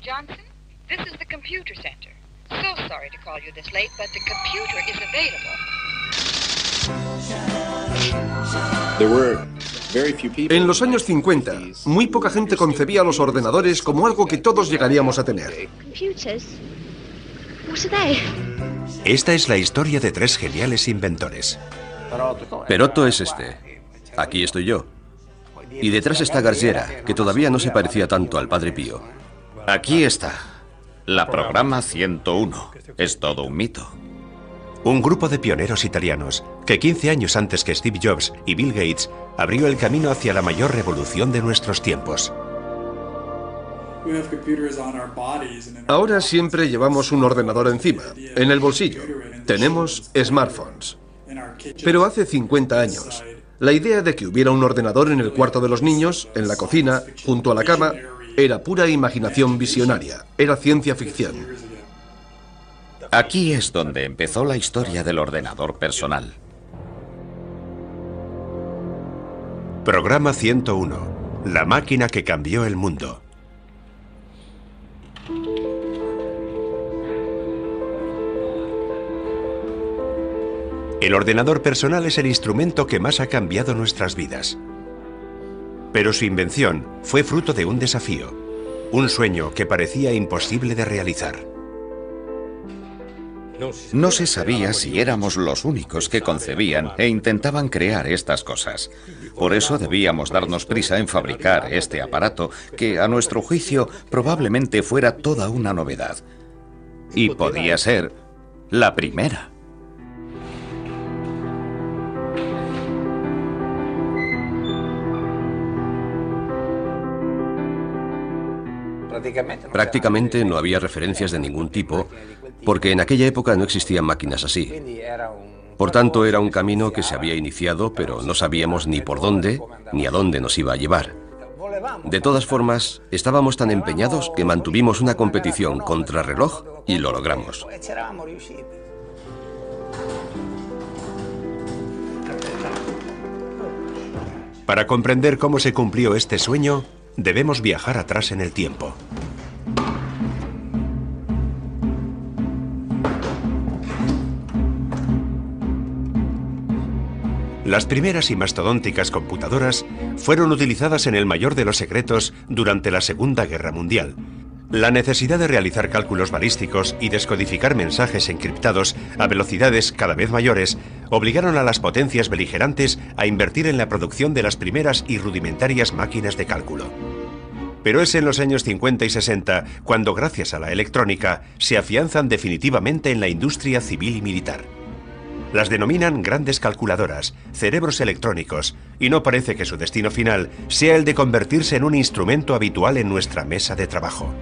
Johnson. This is the computer center. So sorry to call you this late, but the computer is available. En los años 50, muy poca gente concebía los ordenadores como algo que todos llegaríamos a tener. Esta es la historia de tres geniales inventores. Perotto es este. Aquí estoy yo. Y detrás está Gargera, que todavía no se parecía tanto al Padre Pío. Aquí está. La programa 101. Es todo un mito. Un grupo de pioneros italianos que 15 años antes que Steve Jobs y Bill Gates abrió el camino hacia la mayor revolución de nuestros tiempos. Ahora siempre llevamos un ordenador encima, en el bolsillo. Tenemos smartphones. Pero hace 50 años, la idea de que hubiera un ordenador en el cuarto de los niños, en la cocina, junto a la cama, era pura imaginación visionaria, era ciencia ficción. Aquí es donde empezó la historia del ordenador personal. Programa 101, la máquina que cambió el mundo. El ordenador personal es el instrumento que más ha cambiado nuestras vidas. Pero su invención fue fruto de un desafío, un sueño que parecía imposible de realizar. No se sabía si éramos los únicos que concebían e intentaban crear estas cosas. Por eso debíamos darnos prisa en fabricar este aparato que, a nuestro juicio, probablemente fuera toda una novedad. Y podía ser la primera. Prácticamente no había referencias de ningún tipo, porque en aquella época no existían máquinas así. Por tanto, era un camino que se había iniciado, pero no sabíamos ni por dónde, ni a dónde nos iba a llevar. De todas formas, estábamos tan empeñados que mantuvimos una competición contrarreloj y lo logramos. Para comprender cómo se cumplió este sueño, debemos viajar atrás en el tiempo. Las primeras y mastodónticas computadoras fueron utilizadas en el mayor de los secretos durante la Segunda Guerra Mundial. La necesidad de realizar cálculos balísticos y descodificar mensajes encriptados a velocidades cada vez mayores obligaron a las potencias beligerantes a invertir en la producción de las primeras y rudimentarias máquinas de cálculo. Pero es en los años 50 y 60 cuando, gracias a la electrónica, se afianzan definitivamente en la industria civil y militar. Las denominan grandes calculadoras, cerebros electrónicos, y no parece que su destino final sea el de convertirse en un instrumento habitual en nuestra mesa de trabajo.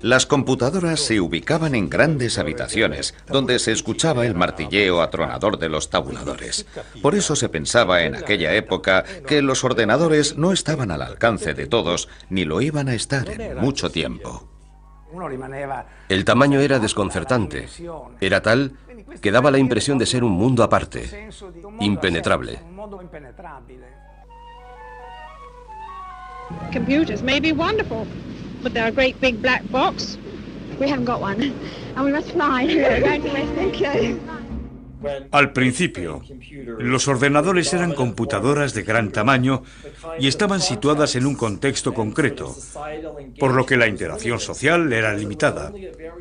Las computadoras se ubicaban en grandes habitaciones, donde se escuchaba el martilleo atronador de los tabuladores. Por eso se pensaba en aquella época que los ordenadores no estaban al alcance de todos, ni lo iban a estar en mucho tiempo. El tamaño era desconcertante. Era tal que daba la impresión de ser un mundo aparte, impenetrable. Computers may be wonderful, but they're a great big black box. We haven't got one, and we must fly. We're going to West. Al principio, los ordenadores eran computadoras de gran tamaño y estaban situadas en un contexto concreto, por lo que la interacción social era limitada.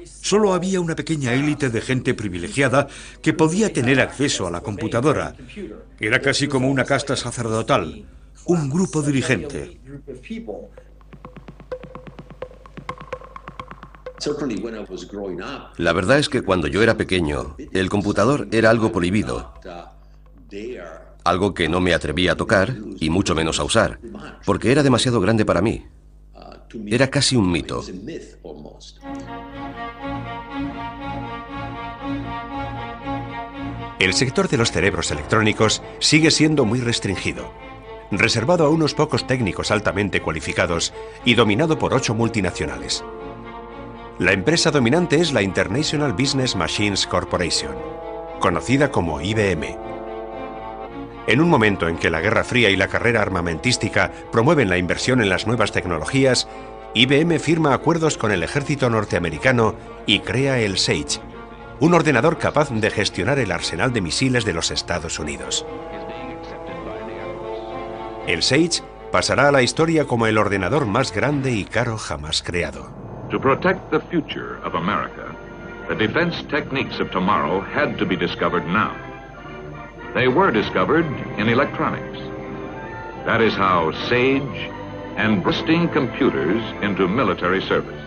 Solo había una pequeña élite de gente privilegiada que podía tener acceso a la computadora. Era casi como una casta sacerdotal, un grupo dirigente. La verdad es que cuando yo era pequeño, el computador era algo prohibido, algo que no me atrevía a tocar y mucho menos a usar, porque era demasiado grande para mí. Era casi un mito. El sector de los cerebros electrónicos sigue siendo muy restringido, reservado a unos pocos técnicos altamente cualificados y dominado por 8 multinacionales. La empresa dominante es la International Business Machines Corporation, conocida como IBM. En un momento en que la Guerra Fría y la carrera armamentística promueven la inversión en las nuevas tecnologías, IBM firma acuerdos con el ejército norteamericano y crea el Sage, un ordenador capaz de gestionar el arsenal de misiles de los Estados Unidos. El Sage pasará a la historia como el ordenador más grande y caro jamás creado. To protect the future of America, the defense techniques of tomorrow had to be discovered now. They were discovered in electronics. That is how Sage and bursting computers into military service.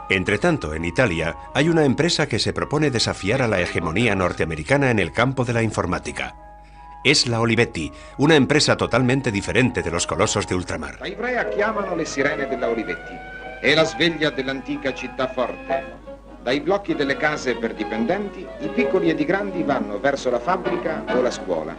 Entretanto, en Italia hay una empresa que se propone desafiar a la hegemonía norteamericana en el campo de la informática. Es la Olivetti, una empresa totalmente diferente de los colosos de ultramar. La Ivrea chiamano le sirene della Olivetti. È la sveglia dell'antica città forte. Dai blocchi delle case per dipendenti, i piccoli ed i grandi vanno verso la fabbrica o la scuola.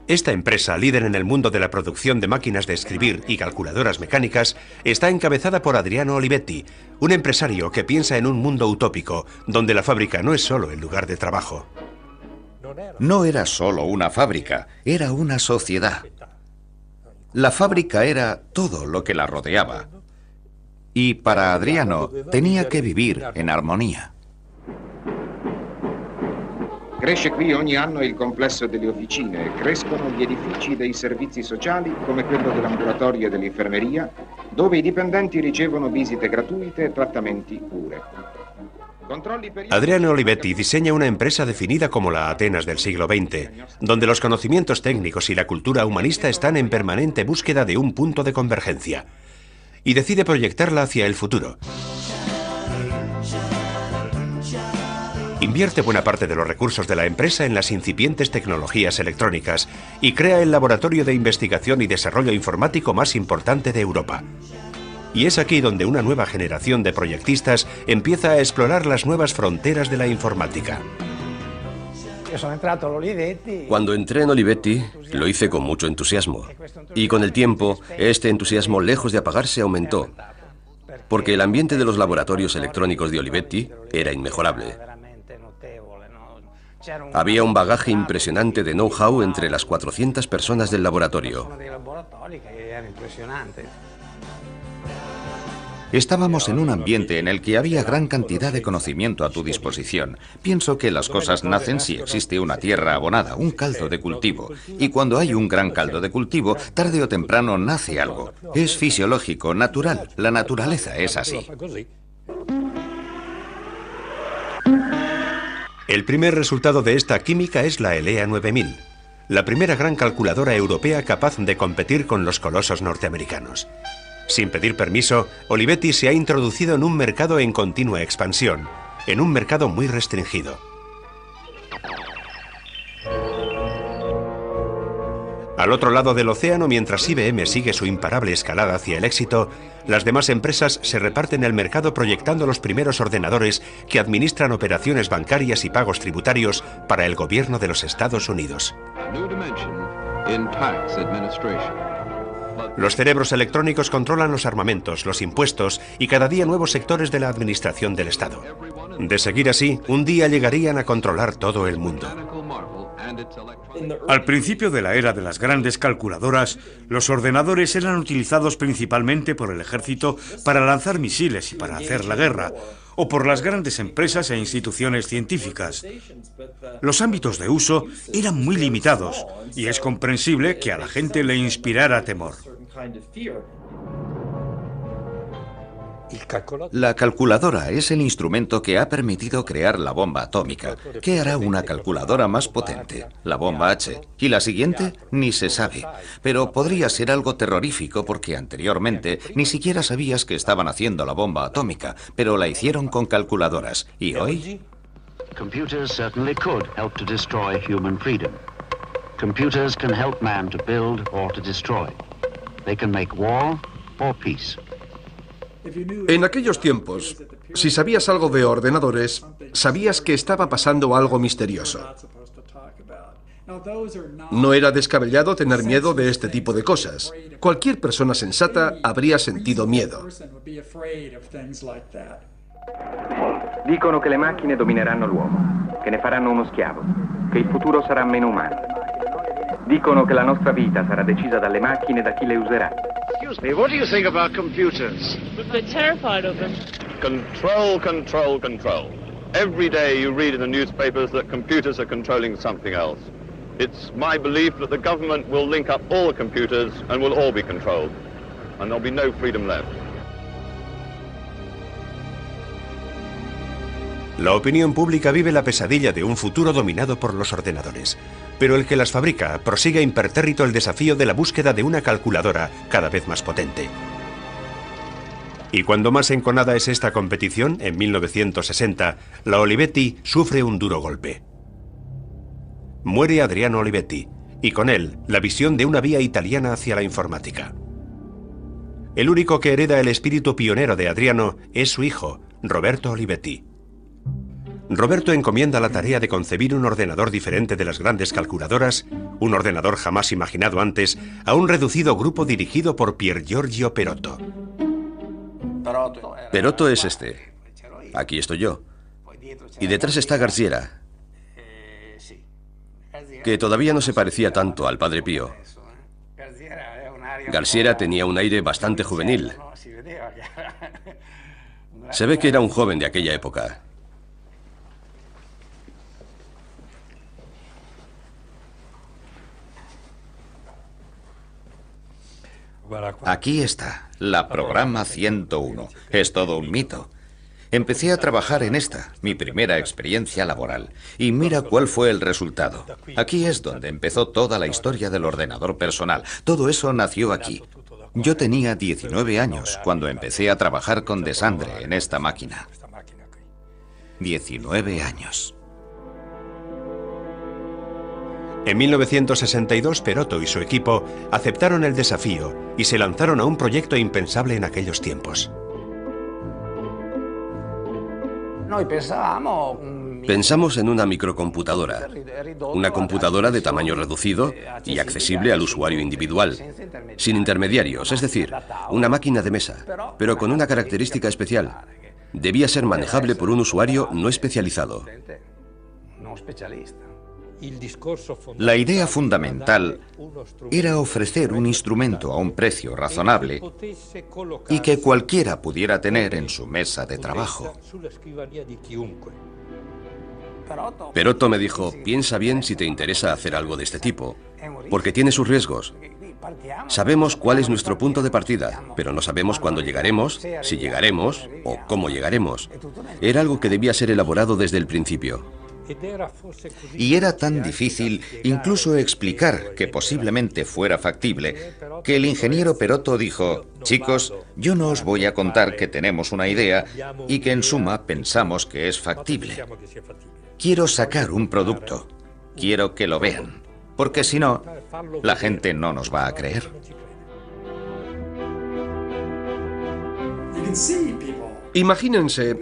Esta empresa, líder en el mundo de la producción de máquinas de escribir y calculadoras mecánicas, está encabezada por Adriano Olivetti, un empresario que piensa en un mundo utópico, donde la fábrica no es solo el lugar de trabajo. No era solo una fábrica, era una sociedad. La fábrica era todo lo que la rodeaba. Y para Adriano tenía que vivir en armonía. Cresce qui ogni anno il complesso delle officine, crescono gli edifici dei servizi sociali come quello dell'ambulatorio e dell'infermeria, dove i dipendenti ricevono visite gratuite e trattamenti cure. Adriano Olivetti diseña una empresa definida como la Atenas del siglo XX, donde los conocimientos técnicos y la cultura humanista están en permanente búsqueda de un punto de convergencia, y decide proyectarla hacia el futuro. Invierte buena parte de los recursos de la empresa en las incipientes tecnologías electrónicas y crea el laboratorio de investigación y desarrollo informático más importante de Europa. Y es aquí donde una nueva generación de proyectistas empieza a explorar las nuevas fronteras de la informática. Cuando entré en Olivetti, lo hice con mucho entusiasmo. Y con el tiempo, este entusiasmo, lejos de apagarse, aumentó. Porque el ambiente de los laboratorios electrónicos de Olivetti era inmejorable. Había un bagaje impresionante de know-how entre las 400 personas del laboratorio. Estábamos en un ambiente en el que había gran cantidad de conocimiento a tu disposición. Pienso que las cosas nacen si existe una tierra abonada, un caldo de cultivo. Y cuando hay un gran caldo de cultivo, tarde o temprano nace algo. Es fisiológico, natural. La naturaleza es así. El primer resultado de esta química es la ELEA 9000, la primera gran calculadora europea capaz de competir con los colosos norteamericanos. Sin pedir permiso, Olivetti se ha introducido en un mercado en continua expansión, en un mercado muy restringido. Al otro lado del océano, mientras IBM sigue su imparable escalada hacia el éxito, las demás empresas se reparten el mercado proyectando los primeros ordenadores que administran operaciones bancarias y pagos tributarios para el gobierno de los Estados Unidos. Los cerebros electrónicos controlan los armamentos, los impuestos y cada día nuevos sectores de la administración del Estado. De seguir así, un día llegarían a controlar todo el mundo. Al principio de la era de las grandes calculadoras, los ordenadores eran utilizados principalmente por el ejército para lanzar misiles y para hacer la guerra, o por las grandes empresas e instituciones científicas. Los ámbitos de uso eran muy limitados, y es comprensible que a la gente le inspirara temor. La calculadora es el instrumento que ha permitido crear la bomba atómica. ¿Qué hará una calculadora más potente? La bomba H. ¿Y la siguiente? Ni se sabe. Pero podría ser algo terrorífico porque anteriormente ni siquiera sabías que estaban haciendo la bomba atómica, pero la hicieron con calculadoras. ¿Y hoy? Computers certainly could help to destroy human freedom. Computers can help man to build or to destroy. They can make war or peace. En aquellos tiempos, si sabías algo de ordenadores, sabías que estaba pasando algo misterioso. No era descabellado tener miedo de este tipo de cosas. Cualquier persona sensata habría sentido miedo. Dicono che le macchine domineranno l'uomo, che ne faranno uno schiavo, che il futuro sarà meno umano. Dicono che la nostra vita sarà decisa dalle macchine e da chi le userà. Excuse me, what do you think about computers? We're terrified of them. Control, control, control. Every day you read in the newspapers that computers are controlling something else. It's my belief that the government will link up all the computers and we'll all be controlled. And there'll be no freedom left. La opinión pública vive la pesadilla de un futuro dominado por los ordenadores, pero el que las fabrica prosigue impertérrito el desafío de la búsqueda de una calculadora cada vez más potente. Y cuando más enconada es esta competición, en 1960, la Olivetti sufre un duro golpe. Muere Adriano Olivetti, y con él la visión de una vía italiana hacia la informática. El único que hereda el espíritu pionero de Adriano es su hijo, Roberto Olivetti. Roberto encomienda la tarea de concebir un ordenador diferente de las grandes calculadoras, un ordenador jamás imaginado antes, a un reducido grupo dirigido por Pier Giorgio Perotto. Perotto es este. Aquí estoy yo. Y detrás está Garciera, que todavía no se parecía tanto al Padre Pío. Garciera tenía un aire bastante juvenil. Se ve que era un joven de aquella época. Aquí está, la programa 101. Es todo un mito. Empecé a trabajar en esta, mi primera experiencia laboral. Y mira cuál fue el resultado. Aquí es donde empezó toda la historia del ordenador personal. Todo eso nació aquí. Yo tenía 19 años cuando empecé a trabajar con Desandre en esta máquina. 19 años. En 1962, Perotto y su equipo aceptaron el desafío y se lanzaron a un proyecto impensable en aquellos tiempos. Pensamos en una microcomputadora, una computadora de tamaño reducido y accesible al usuario individual, sin intermediarios, es decir, una máquina de mesa, pero con una característica especial. Debía ser manejable por un usuario no especializado. La idea fundamental era ofrecer un instrumento a un precio razonable y que cualquiera pudiera tener en su mesa de trabajo. Perotto me dijo, piensa bien si te interesa hacer algo de este tipo, porque tiene sus riesgos. Sabemos cuál es nuestro punto de partida, pero no sabemos cuándo llegaremos, si llegaremos o cómo llegaremos. Era algo que debía ser elaborado desde el principio. Y era tan difícil incluso explicar que posiblemente fuera factible, que el ingeniero Perotto dijo, chicos, yo no os voy a contar que tenemos una idea y que en suma pensamos que es factible. Quiero sacar un producto, quiero que lo vean, porque si no, la gente no nos va a creer. Imagínense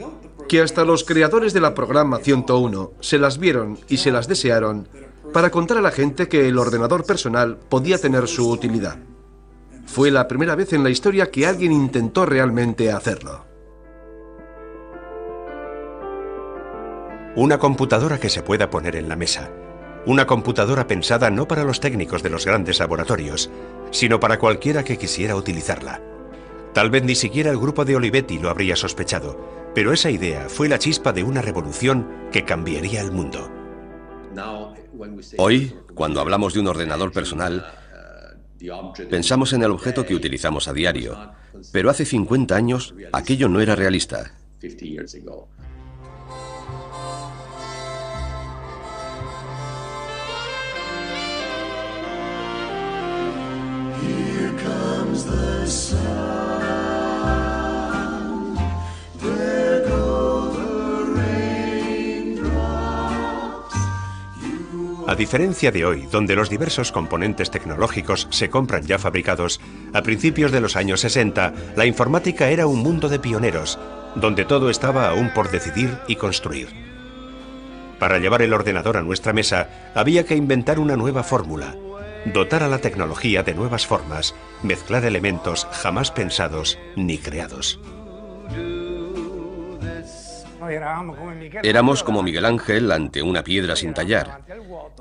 que hasta los creadores de la programa 101 se las vieron y se las desearon para contar a la gente que el ordenador personal podía tener su utilidad. Fue la primera vez en la historia que alguien intentó realmente hacerlo. Una computadora que se pueda poner en la mesa. Una computadora pensada no para los técnicos de los grandes laboratorios, sino para cualquiera que quisiera utilizarla. Tal vez ni siquiera el grupo de Olivetti lo habría sospechado, pero esa idea fue la chispa de una revolución que cambiaría el mundo. Hoy, cuando hablamos de un ordenador personal, pensamos en el objeto que utilizamos a diario, pero hace 50 años aquello no era realista. A diferencia de hoy, donde los diversos componentes tecnológicos se compran ya fabricados, a principios de los años 60, la informática era un mundo de pioneros, donde todo estaba aún por decidir y construir. Para llevar el ordenador a nuestra mesa, había que inventar una nueva fórmula, dotar a la tecnología de nuevas formas, mezclar elementos jamás pensados ni creados. Éramos como Miguel Ángel ante una piedra sin tallar.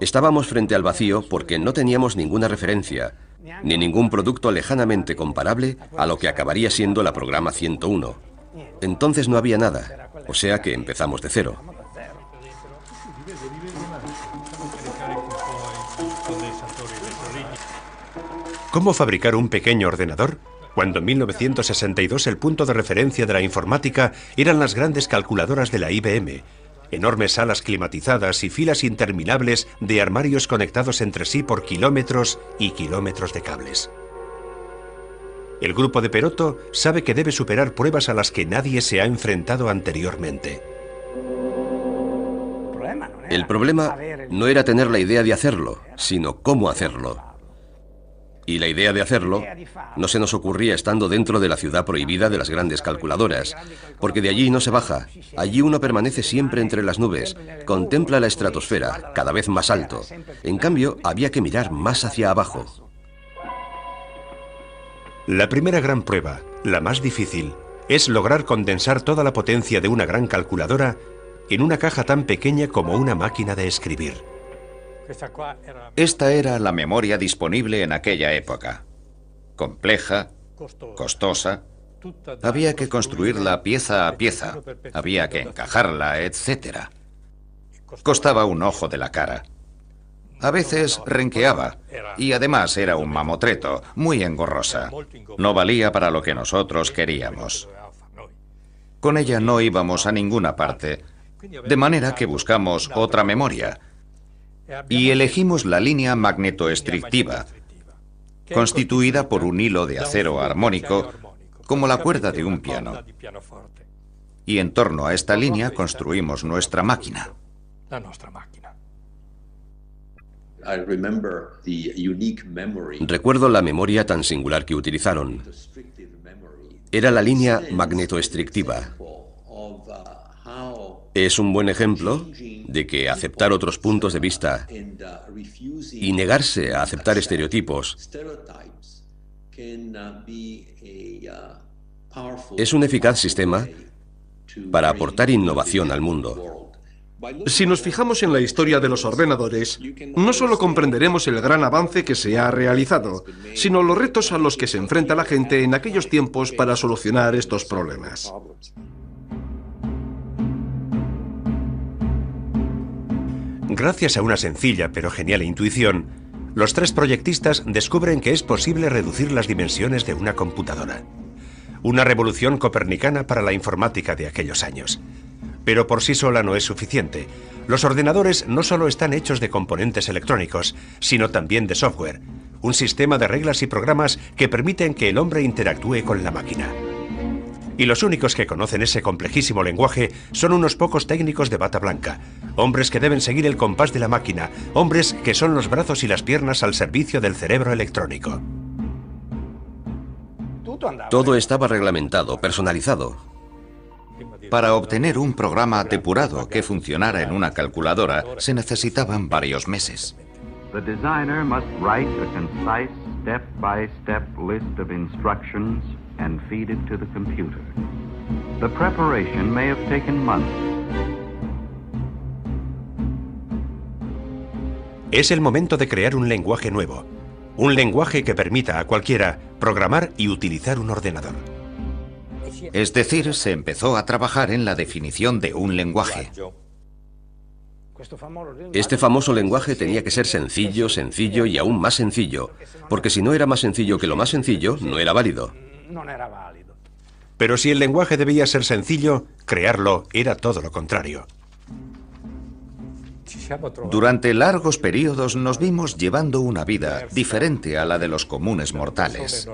Estábamos frente al vacío porque no teníamos ninguna referencia, ni ningún producto lejanamente comparable a lo que acabaría siendo la programa 101. Entonces no había nada, o sea que empezamos de cero. ¿Cómo fabricar un pequeño ordenador? Cuando en 1962 el punto de referencia de la informática eran las grandes calculadoras de la IBM, enormes salas climatizadas y filas interminables de armarios conectados entre sí por kilómetros y kilómetros de cables. El grupo de Perotto sabe que debe superar pruebas a las que nadie se ha enfrentado anteriormente. El problema no era tener la idea de hacerlo, sino cómo hacerlo. Y la idea de hacerlo no se nos ocurría estando dentro de la ciudad prohibida de las grandes calculadoras, porque de allí no se baja. Allí uno permanece siempre entre las nubes, contempla la estratosfera, cada vez más alto. En cambio, había que mirar más hacia abajo. La primera gran prueba, la más difícil, es lograr condensar toda la potencia de una gran calculadora en una caja tan pequeña como una máquina de escribir. Esta era la memoria disponible en aquella época. Compleja, costosa. Había que construirla pieza a pieza. Había que encajarla, etc. Costaba un ojo de la cara. A veces renqueaba. Y además era un mamotreto, muy engorrosa. No valía para lo que nosotros queríamos. Con ella no íbamos a ninguna parte. De manera que buscamos otra memoria. Y elegimos la línea magnetoestrictiva, constituida por un hilo de acero armónico, como la cuerda de un piano. Y en torno a esta línea construimos nuestra máquina. Recuerdo la memoria tan singular que utilizaron. Era la línea magnetoestrictiva. Es un buen ejemplo de que aceptar otros puntos de vista y negarse a aceptar estereotipos es un eficaz sistema para aportar innovación al mundo. Si nos fijamos en la historia de los ordenadores, no solo comprenderemos el gran avance que se ha realizado, sino los retos a los que se enfrenta la gente en aquellos tiempos para solucionar estos problemas. Gracias a una sencilla pero genial intuición, los tres proyectistas descubren que es posible reducir las dimensiones de una computadora. Una revolución copernicana para la informática de aquellos años. Pero por sí sola no es suficiente. Los ordenadores no solo están hechos de componentes electrónicos, sino también de software, un sistema de reglas y programas que permiten que el hombre interactúe con la máquina. Y los únicos que conocen ese complejísimo lenguaje son unos pocos técnicos de bata blanca, hombres que deben seguir el compás de la máquina, hombres que son los brazos y las piernas al servicio del cerebro electrónico. Todo estaba reglamentado, personalizado. Para obtener un programa depurado que funcionara en una calculadora se necesitaban varios meses. The designer must write a concise step-by-step list of instructions and feed it to the computer. The preparation may have taken months. Es el momento de crear un lenguaje nuevo. Un lenguaje que permita a cualquiera programar y utilizar un ordenador. Es decir, se empezó a trabajar en la definición de un lenguaje. Este famoso lenguaje tenía que ser sencillo, sencillo y aún más sencillo, porque si no era más sencillo que lo más sencillo, no era válido. Pero si el lenguaje debía ser sencillo, crearlo era todo lo contrario. Durante largos periodos nos vimos llevando una vida diferente a la de los comunes mortales.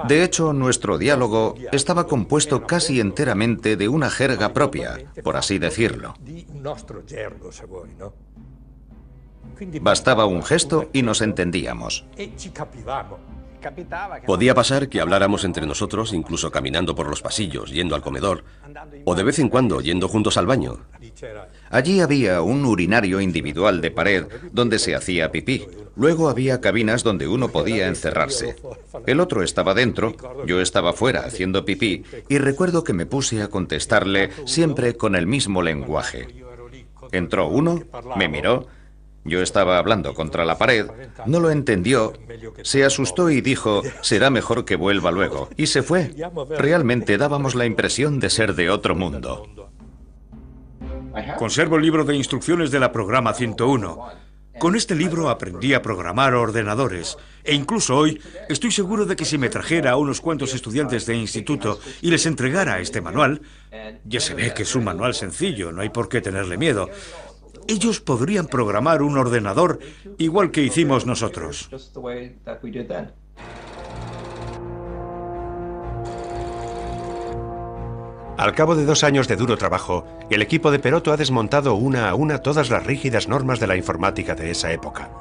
De hecho, nuestro diálogo estaba compuesto casi enteramente de una jerga propia, por así decirlo. Bastaba un gesto y nos entendíamos. Podía pasar que habláramos entre nosotros, incluso caminando por los pasillos, yendo al comedor, o de vez en cuando yendo juntos al baño. Allí había un urinario individual de pared donde se hacía pipí. Luego había cabinas donde uno podía encerrarse. El otro estaba dentro, yo estaba fuera haciendo pipí, y recuerdo que me puse a contestarle siempre con el mismo lenguaje. Entró uno, me miró. Yo estaba hablando contra la pared, no lo entendió, se asustó y dijo, será mejor que vuelva luego, y se fue. Realmente dábamos la impresión de ser de otro mundo. Conservo el libro de instrucciones de la programa 101. Con este libro aprendí a programar ordenadores, e incluso hoy estoy seguro de que si me trajera a unos cuantos estudiantes de instituto y les entregara este manual, ya se ve que es un manual sencillo, no hay por qué tenerle miedo. Ellos podrían programar un ordenador igual que hicimos nosotros. Al cabo de 2 años de duro trabajo, el equipo de Perotto ha desmontado una a una todas las rígidas normas de la informática de esa época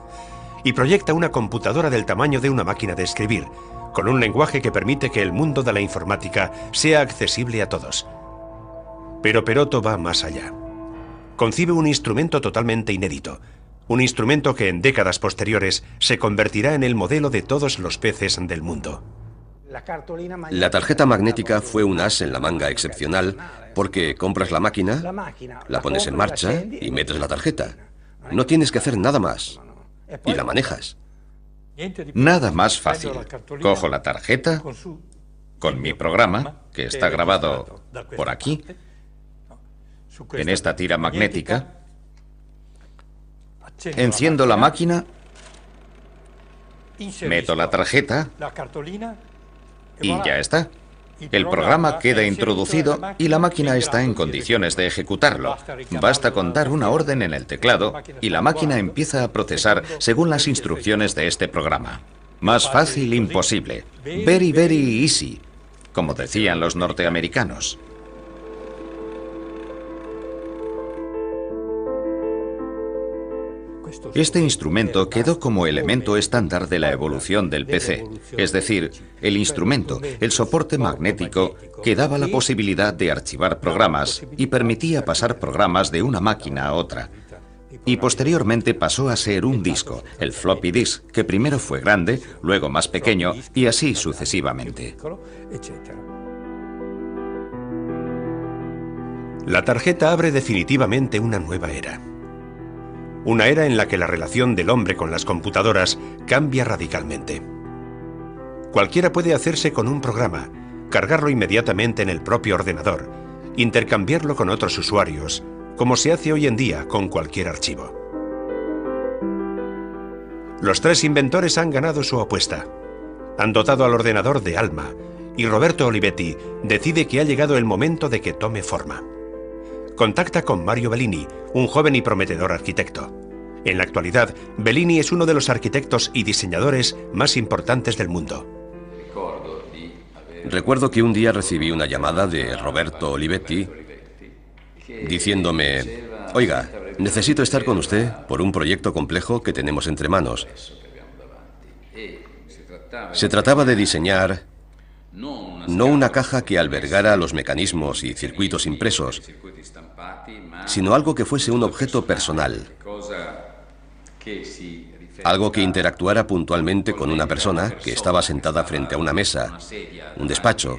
y proyecta una computadora del tamaño de una máquina de escribir, con un lenguaje que permite que el mundo de la informática sea accesible a todos. Pero Perotto va más allá. Concibe un instrumento totalmente inédito, un instrumento que en décadas posteriores se convertirá en el modelo de todos los peces del mundo. La tarjeta magnética fue un as en la manga excepcional porque compras la máquina, la pones en marcha y metes la tarjeta. No tienes que hacer nada más. Y la manejas. Nada más fácil. Cojo la tarjeta con mi programa, que está grabado por aquí, en esta tira magnética, enciendo la máquina, meto la tarjeta y ya está. El programa queda introducido y la máquina está en condiciones de ejecutarlo. Basta con dar una orden en el teclado y la máquina empieza a procesar según las instrucciones de este programa. Más fácil imposible. Very, very easy, como decían los norteamericanos. Este instrumento quedó como elemento estándar de la evolución del PC, es decir, el instrumento, el soporte magnético que daba la posibilidad de archivar programas y permitía pasar programas de una máquina a otra. Y posteriormente pasó a ser un disco, el floppy disk, que primero fue grande, luego más pequeño y así sucesivamente. La tarjeta abre definitivamente una nueva era. Una era en la que la relación del hombre con las computadoras cambia radicalmente. Cualquiera puede hacerse con un programa, cargarlo inmediatamente en el propio ordenador, intercambiarlo con otros usuarios, como se hace hoy en día con cualquier archivo. Los 3 inventores han ganado su apuesta. Han dotado al ordenador de alma, y Roberto Olivetti decide que ha llegado el momento de que tome forma. Contacta con Mario Bellini, un joven y prometedor arquitecto. En la actualidad, Bellini es uno de los arquitectos y diseñadores más importantes del mundo. Recuerdo que un día recibí una llamada de Roberto Olivetti diciéndome, oiga, necesito estar con usted por un proyecto complejo que tenemos entre manos. Se trataba de diseñar no una caja que albergara los mecanismos y circuitos impresos, sino algo que fuese un objeto personal, algo que interactuara puntualmente con una persona que estaba sentada frente a una mesa, un despacho,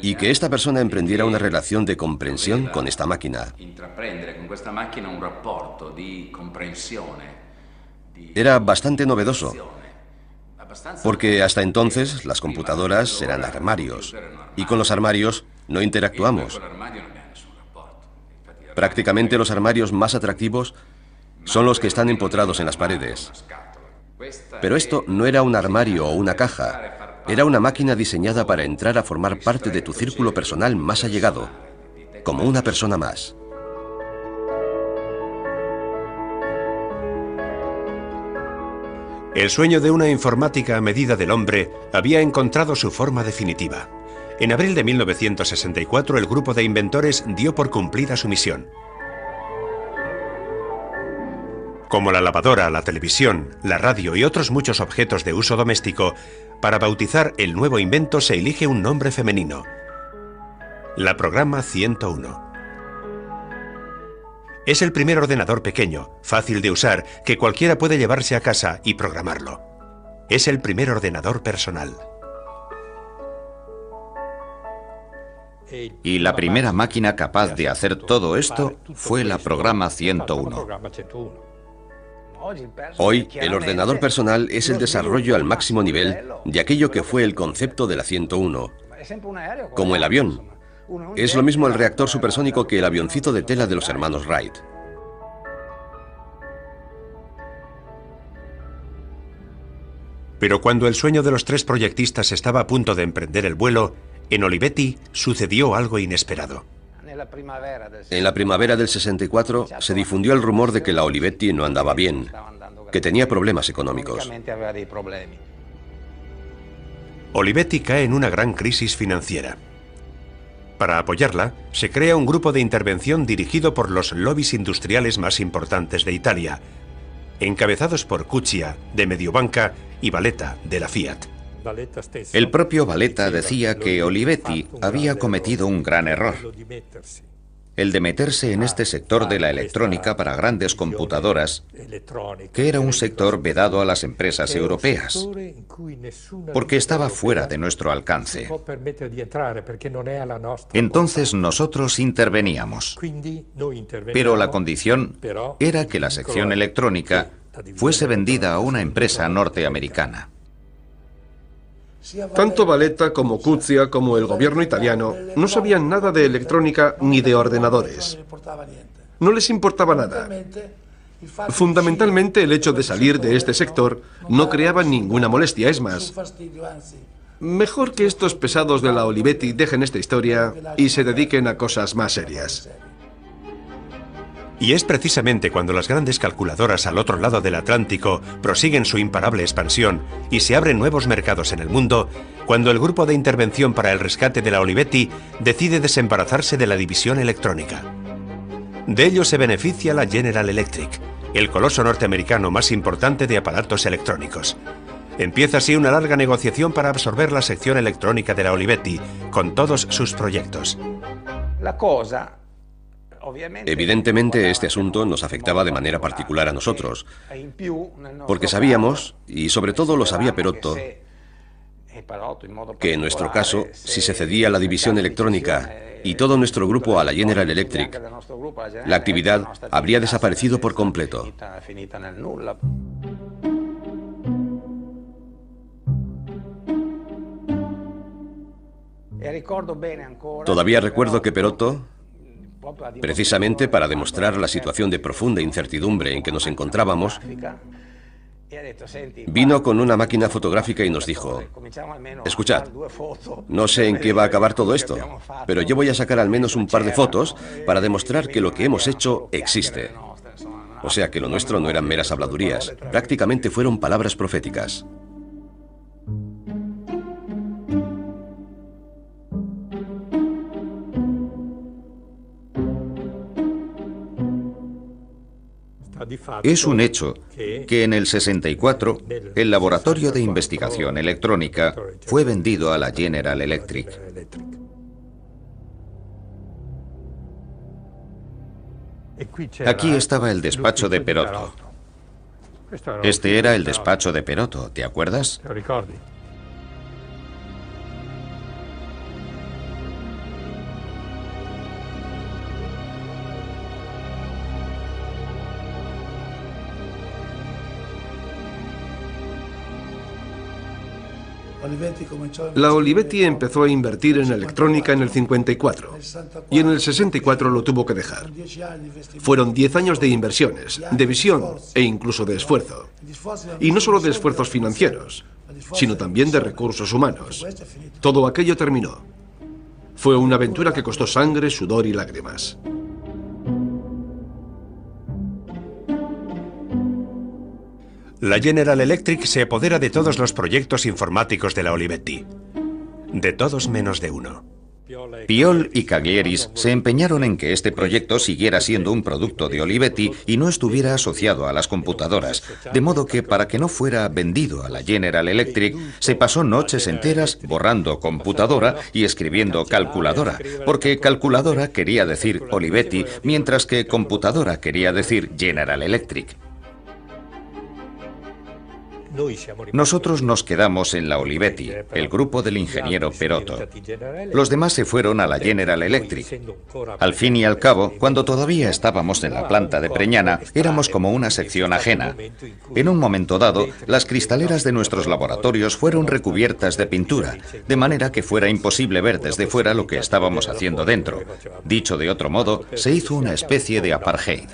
y que esta persona emprendiera una relación de comprensión con esta máquina. Era bastante novedoso, porque hasta entonces las computadoras eran armarios, y con los armarios no interactuamos. Prácticamente los armarios más atractivos son los que están empotrados en las paredes. Pero esto no era un armario o una caja, era una máquina diseñada para entrar a formar parte de tu círculo personal más allegado, como una persona más. El sueño de una informática a medida del hombre había encontrado su forma definitiva. En abril de 1964, el grupo de inventores dio por cumplida su misión. como la lavadora, la televisión, la radio y otros muchos objetos de uso doméstico, para bautizar el nuevo invento se elige un nombre femenino: la Programa 101. Es el primer ordenador pequeño, fácil de usar, que cualquiera puede llevarse a casa y programarlo. Es el primer ordenador personal. Y la primera máquina capaz de hacer todo esto fue la Programa 101. Hoy, el ordenador personal es el desarrollo al máximo nivel de aquello que fue el concepto de la 101, como el avión. Es lo mismo el reactor supersónico que el avioncito de tela de los hermanos Wright. Pero cuando el sueño de los tres proyectistas estaba a punto de emprender el vuelo, en Olivetti sucedió algo inesperado. En la primavera del 64 se difundió el rumor de que la Olivetti no andaba bien, que tenía problemas económicos. Olivetti cae en una gran crisis financiera. Para apoyarla, se crea un grupo de intervención dirigido por los lobbies industriales más importantes de Italia, encabezados por Cuccia, de Mediobanca, y Valletta, de la Fiat. El propio Valletta decía que Olivetti había cometido un gran error: el de meterse en este sector de la electrónica para grandes computadoras, que era un sector vedado a las empresas europeas, porque estaba fuera de nuestro alcance. Entonces nosotros interveníamos, pero la condición era que la sección electrónica fuese vendida a una empresa norteamericana. Tanto Valletta como Cuccia como el gobierno italiano no sabían nada de electrónica ni de ordenadores. No les importaba nada. Fundamentalmente, el hecho de salir de este sector no creaba ninguna molestia. Es más, mejor que estos pesados de la Olivetti dejen esta historia y se dediquen a cosas más serias. Y es precisamente cuando las grandes calculadoras al otro lado del Atlántico prosiguen su imparable expansión y se abren nuevos mercados en el mundo, cuando el grupo de intervención para el rescate de la Olivetti decide desembarazarse de la división electrónica. De ello se beneficia la General Electric, el coloso norteamericano más importante de aparatos electrónicos. Empieza así una larga negociación para absorber la sección electrónica de la Olivetti, con todos sus proyectos. Evidentemente, este asunto nos afectaba de manera particular a nosotros, porque sabíamos, y sobre todo lo sabía Perotto, que en nuestro caso, si se cedía la división electrónica y todo nuestro grupo a la General Electric, la actividad habría desaparecido por completo. Todavía recuerdo que Perotto, precisamente para demostrar la situación de profunda incertidumbre en que nos encontrábamos, vino con una máquina fotográfica y nos dijo: escuchad, no sé en qué va a acabar todo esto, pero yo voy a sacar al menos un par de fotos para demostrar que lo que hemos hecho existe. O sea que lo nuestro no eran meras habladurías, prácticamente fueron palabras proféticas. Es un hecho que en el 64 el laboratorio de investigación electrónica fue vendido a la General Electric. Aquí estaba el despacho de Perotto. Este era el despacho de Perotto, ¿te acuerdas? La Olivetti empezó a invertir en electrónica en el 54 y en el 64 lo tuvo que dejar. Fueron 10 años de inversiones, de visión e incluso de esfuerzo. Y no solo de esfuerzos financieros, sino también de recursos humanos. Todo aquello terminó. Fue una aventura que costó sangre, sudor y lágrimas. La General Electric se apodera de todos los proyectos informáticos de la Olivetti. De todos menos de uno. Piol y Caglieris se empeñaron en que este proyecto siguiera siendo un producto de Olivetti y no estuviera asociado a las computadoras, de modo que para que no fuera vendido a la General Electric, se pasó noches enteras borrando computadora y escribiendo calculadora, porque calculadora quería decir Olivetti, mientras que computadora quería decir General Electric. Nosotros nos quedamos en la Olivetti, el grupo del ingeniero Perotto. Los demás se fueron a la General Electric. Al fin y al cabo, cuando todavía estábamos en la planta de Preñana, éramos como una sección ajena. En un momento dado, las cristaleras de nuestros laboratorios fueron recubiertas de pintura, de manera que fuera imposible ver desde fuera lo que estábamos haciendo dentro. Dicho de otro modo, se hizo una especie de apartheid.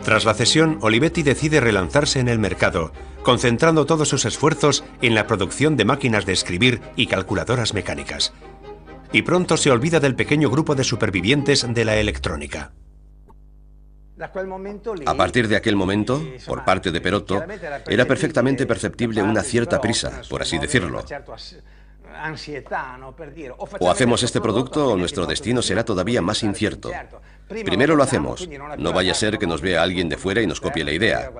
Tras la cesión, Olivetti decide relanzarse en el mercado, concentrando todos sus esfuerzos en la producción de máquinas de escribir y calculadoras mecánicas. Y pronto se olvida del pequeño grupo de supervivientes de la electrónica. A partir de aquel momento, por parte de Perotto, era perfectamente perceptible una cierta prisa, por así decirlo. O hacemos este producto o nuestro destino será todavía más incierto. Primero lo hacemos, no vaya a ser que nos vea alguien de fuera y nos copie la idea.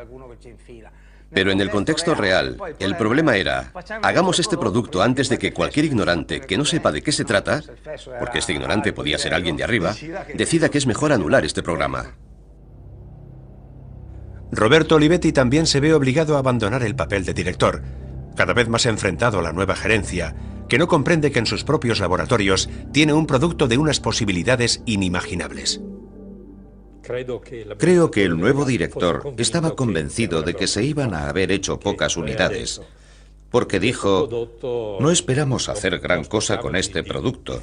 Pero en el contexto real, el problema era, hagamos este producto antes de que cualquier ignorante que no sepa de qué se trata, porque este ignorante podía ser alguien de arriba, decida que es mejor anular este programa. Roberto Olivetti también se ve obligado a abandonar el papel de director, cada vez más enfrentado a la nueva gerencia, que no comprende que en sus propios laboratorios tiene un producto de unas posibilidades inimaginables. Creo que el nuevo director estaba convencido de que se iban a haber hecho pocas unidades, porque dijo, no esperamos hacer gran cosa con este producto,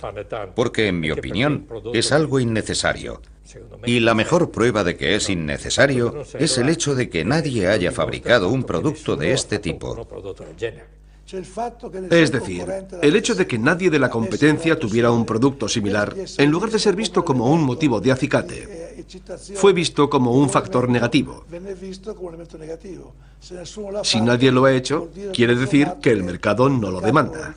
porque en mi opinión es algo innecesario. Y la mejor prueba de que es innecesario es el hecho de que nadie haya fabricado un producto de este tipo. Es decir, el hecho de que nadie de la competencia tuviera un producto similar, en lugar de ser visto como un motivo de acicate, fue visto como un factor negativo. Si nadie lo ha hecho, quiere decir que el mercado no lo demanda.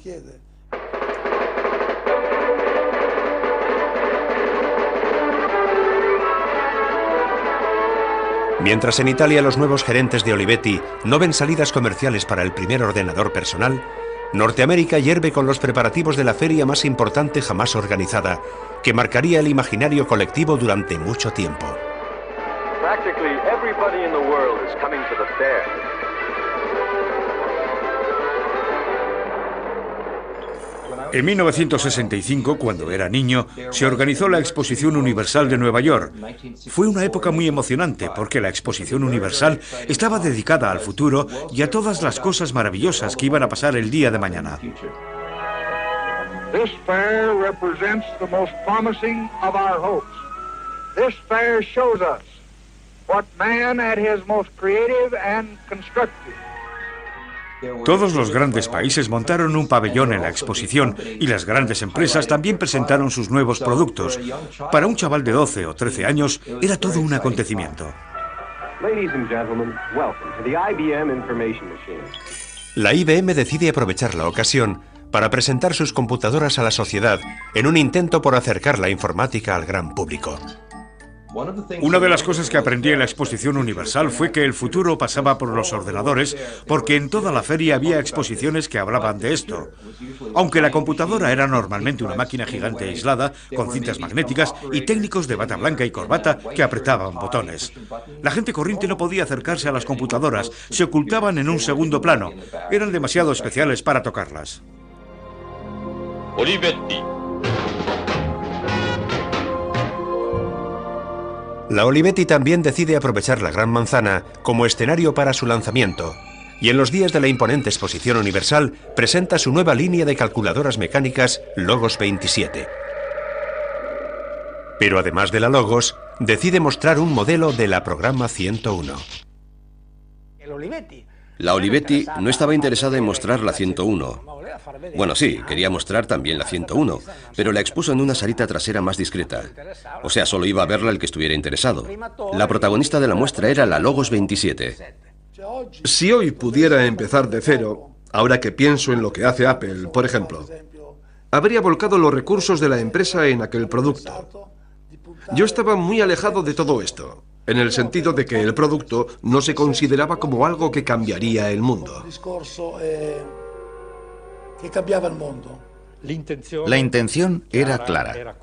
Mientras en Italia los nuevos gerentes de Olivetti no ven salidas comerciales para el primer ordenador personal, Norteamérica hierve con los preparativos de la feria más importante jamás organizada, que marcaría el imaginario colectivo durante mucho tiempo. En 1965, cuando era niño, se organizó la Exposición Universal de Nueva York. Fue una época muy emocionante porque la Exposición Universal estaba dedicada al futuro y a todas las cosas maravillosas que iban a pasar el día de mañana. This fair represents the most promising of our hopes. This fair shows us what man at his most creative and constructive. Todos los grandes países montaron un pabellón en la exposición y las grandes empresas también presentaron sus nuevos productos. Para un chaval de 12 o 13 años era todo un acontecimiento. La IBM decide aprovechar la ocasión para presentar sus computadoras a la sociedad en un intento por acercar la informática al gran público. Una de las cosas que aprendí en la Exposición Universal fue que el futuro pasaba por los ordenadores, porque en toda la feria había exposiciones que hablaban de esto. Aunque la computadora era normalmente una máquina gigante aislada, con cintas magnéticas y técnicos de bata blanca y corbata que apretaban botones. La gente corriente no podía acercarse a las computadoras, se ocultaban en un segundo plano. Eran demasiado especiales para tocarlas. Olivetti. La Olivetti también decide aprovechar la Gran Manzana como escenario para su lanzamiento, y en los días de la imponente Exposición Universal presenta su nueva línea de calculadoras mecánicas Logos 27. Pero además de la Logos, decide mostrar un modelo de la Programa 101. La Olivetti no estaba interesada en mostrar la 101. Bueno, sí, quería mostrar también la 101, pero la expuso en una salita trasera más discreta. O sea, solo iba a verla el que estuviera interesado. La protagonista de la muestra era la Logos 27. Si hoy pudiera empezar de cero, ahora que pienso en lo que hace Apple, por ejemplo, habría volcado los recursos de la empresa en aquel producto. Yo estaba muy alejado de todo esto, en el sentido de que el producto no se consideraba como algo que cambiaría el mundo. La intención era clara: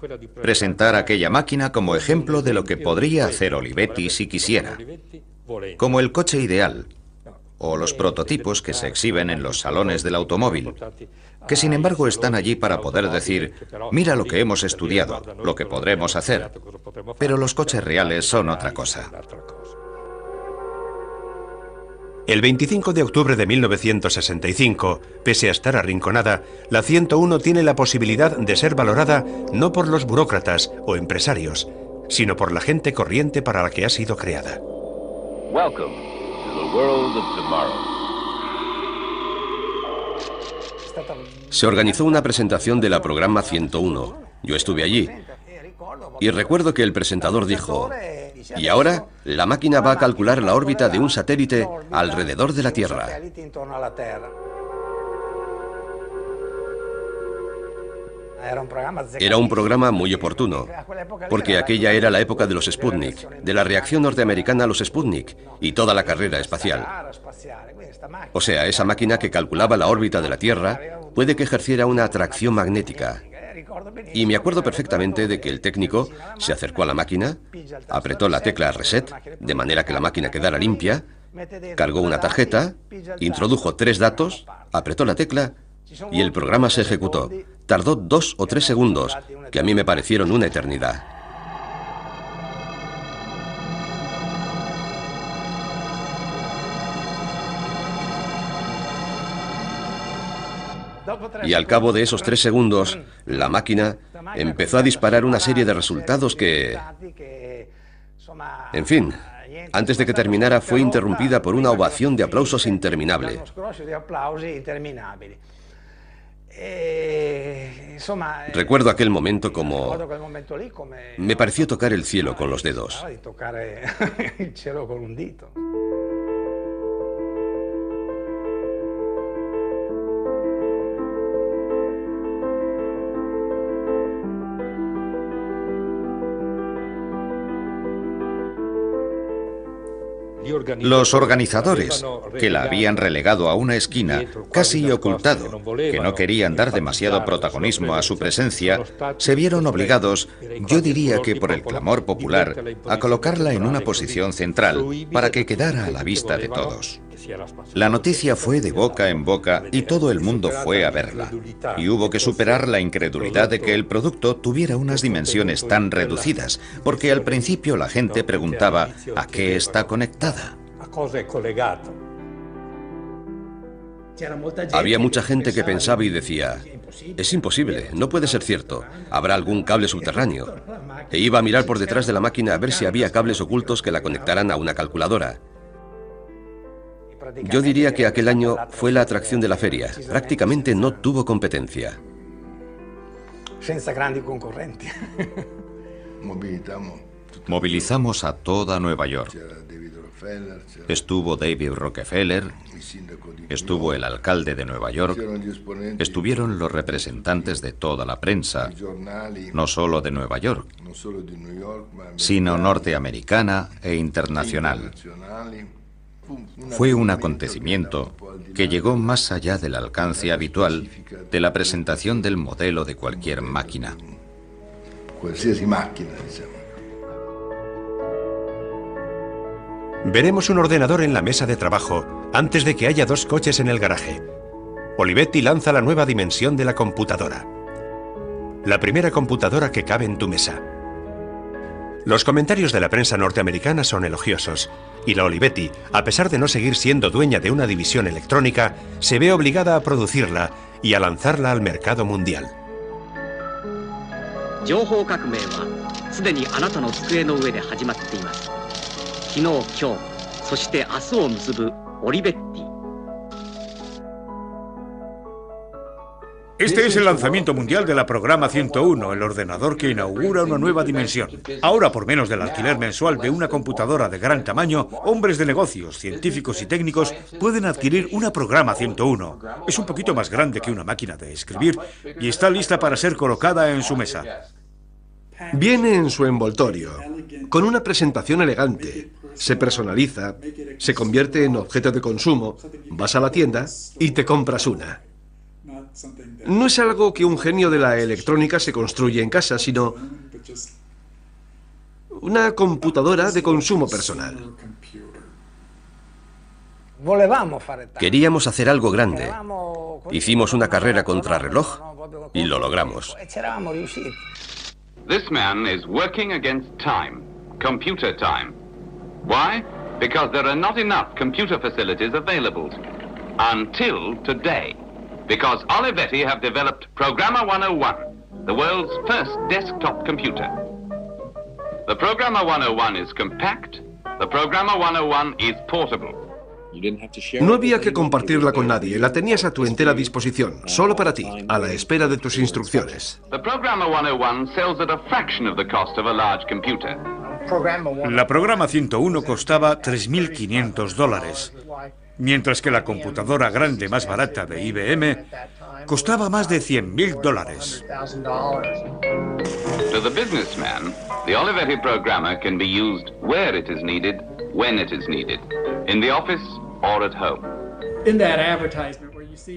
presentar aquella máquina como ejemplo de lo que podría hacer Olivetti si quisiera, como el coche ideal, o los prototipos que se exhiben en los salones del automóvil, que sin embargo están allí para poder decir: mira lo que hemos estudiado, lo que podremos hacer. Pero los coches reales son otra cosa. El 25 de octubre de 1965, pese a estar arrinconada, la 101 tiene la posibilidad de ser valorada no por los burócratas o empresarios, sino por la gente corriente para la que ha sido creada. Welcome to the world of tomorrow. Se organizó una presentación de la programa 101. Yo estuve allí. Y recuerdo que el presentador dijo: y ahora, la máquina va a calcular la órbita de un satélite alrededor de la Tierra. Era un programa muy oportuno, porque aquella era la época de los Sputnik, de la reacción norteamericana a los Sputnik y toda la carrera espacial. O sea, esa máquina que calculaba la órbita de la Tierra puede que ejerciera una atracción magnética. Y me acuerdo perfectamente de que el técnico se acercó a la máquina, apretó la tecla reset, de manera que la máquina quedara limpia, cargó una tarjeta, introdujo 3 datos, apretó la tecla y el programa se ejecutó. Tardó 2 o 3 segundos, que a mí me parecieron una eternidad. Y al cabo de esos 3 segundos, la máquina empezó a disparar una serie de resultados que... En fin, antes de que terminara fue interrumpida por una ovación de aplausos interminable. Recuerdo aquel momento como... Me pareció tocar el cielo con los dedos. Los organizadores, que la habían relegado a una esquina, casi ocultado, que no querían dar demasiado protagonismo a su presencia, se vieron obligados, yo diría que por el clamor popular, a colocarla en una posición central, para que quedara a la vista de todos. La noticia fue de boca en boca y todo el mundo fue a verla. Y hubo que superar la incredulidad de que el producto tuviera unas dimensiones tan reducidas, porque al principio la gente preguntaba ¿a qué está conectada? Había mucha gente que pensaba y decía: es imposible, no puede ser cierto, habrá algún cable subterráneo. E iba a mirar por detrás de la máquina a ver si había cables ocultos que la conectaran a una calculadora. Yo diría que aquel año fue la atracción de la feria. Prácticamente no tuvo competencia. Movilizamos a toda Nueva York. Estuvo David Rockefeller, estuvo el alcalde de Nueva York, estuvieron los representantes de toda la prensa, no solo de Nueva York, sino norteamericana e internacional. Fue un acontecimiento que llegó más allá del alcance habitual de la presentación del modelo de cualquier máquina. Veremos un ordenador en la mesa de trabajo antes de que haya 2 coches en el garaje. Olivetti lanza la nueva dimensión de la computadora. La primera computadora que cabe en tu mesa. Los comentarios de la prensa norteamericana son elogiosos, y la Olivetti, a pesar de no seguir siendo dueña de una división electrónica, se ve obligada a producirla y a lanzarla al mercado mundial. Este es el lanzamiento mundial de la Programa 101, el ordenador que inaugura una nueva dimensión. Ahora, por menos del alquiler mensual de una computadora de gran tamaño, hombres de negocios, científicos y técnicos pueden adquirir una Programa 101. Es un poquito más grande que una máquina de escribir y está lista para ser colocada en su mesa. Viene en su envoltorio, con una presentación elegante, se personaliza, se convierte en objeto de consumo, vas a la tienda y te compras una. No es algo que un genio de la electrónica se construye en casa, sino una computadora de consumo personal. Queríamos hacer algo grande. Hicimos una carrera contrarreloj y lo logramos. This man is working against time, computer time. Why? Because there are not enough computer facilities available. Until today. Because Olivetti have developed Programmer 101, the world's first desktop computer. The Programmer 101 is compact. The Programmer 101 is portable. No había que compartirla con nadie, la tenías a tu entera disposición, solo para ti, a la espera de tus instrucciones. The Programmer 101 sells at a fraction of the cost of a large computer. La Programa 101 costaba $3.500, mientras que la computadora grande más barata de IBM costaba más de $100.000. To the businessman, the Olivetti Programmer can be used where it is needed, when it is needed, in the office or at home.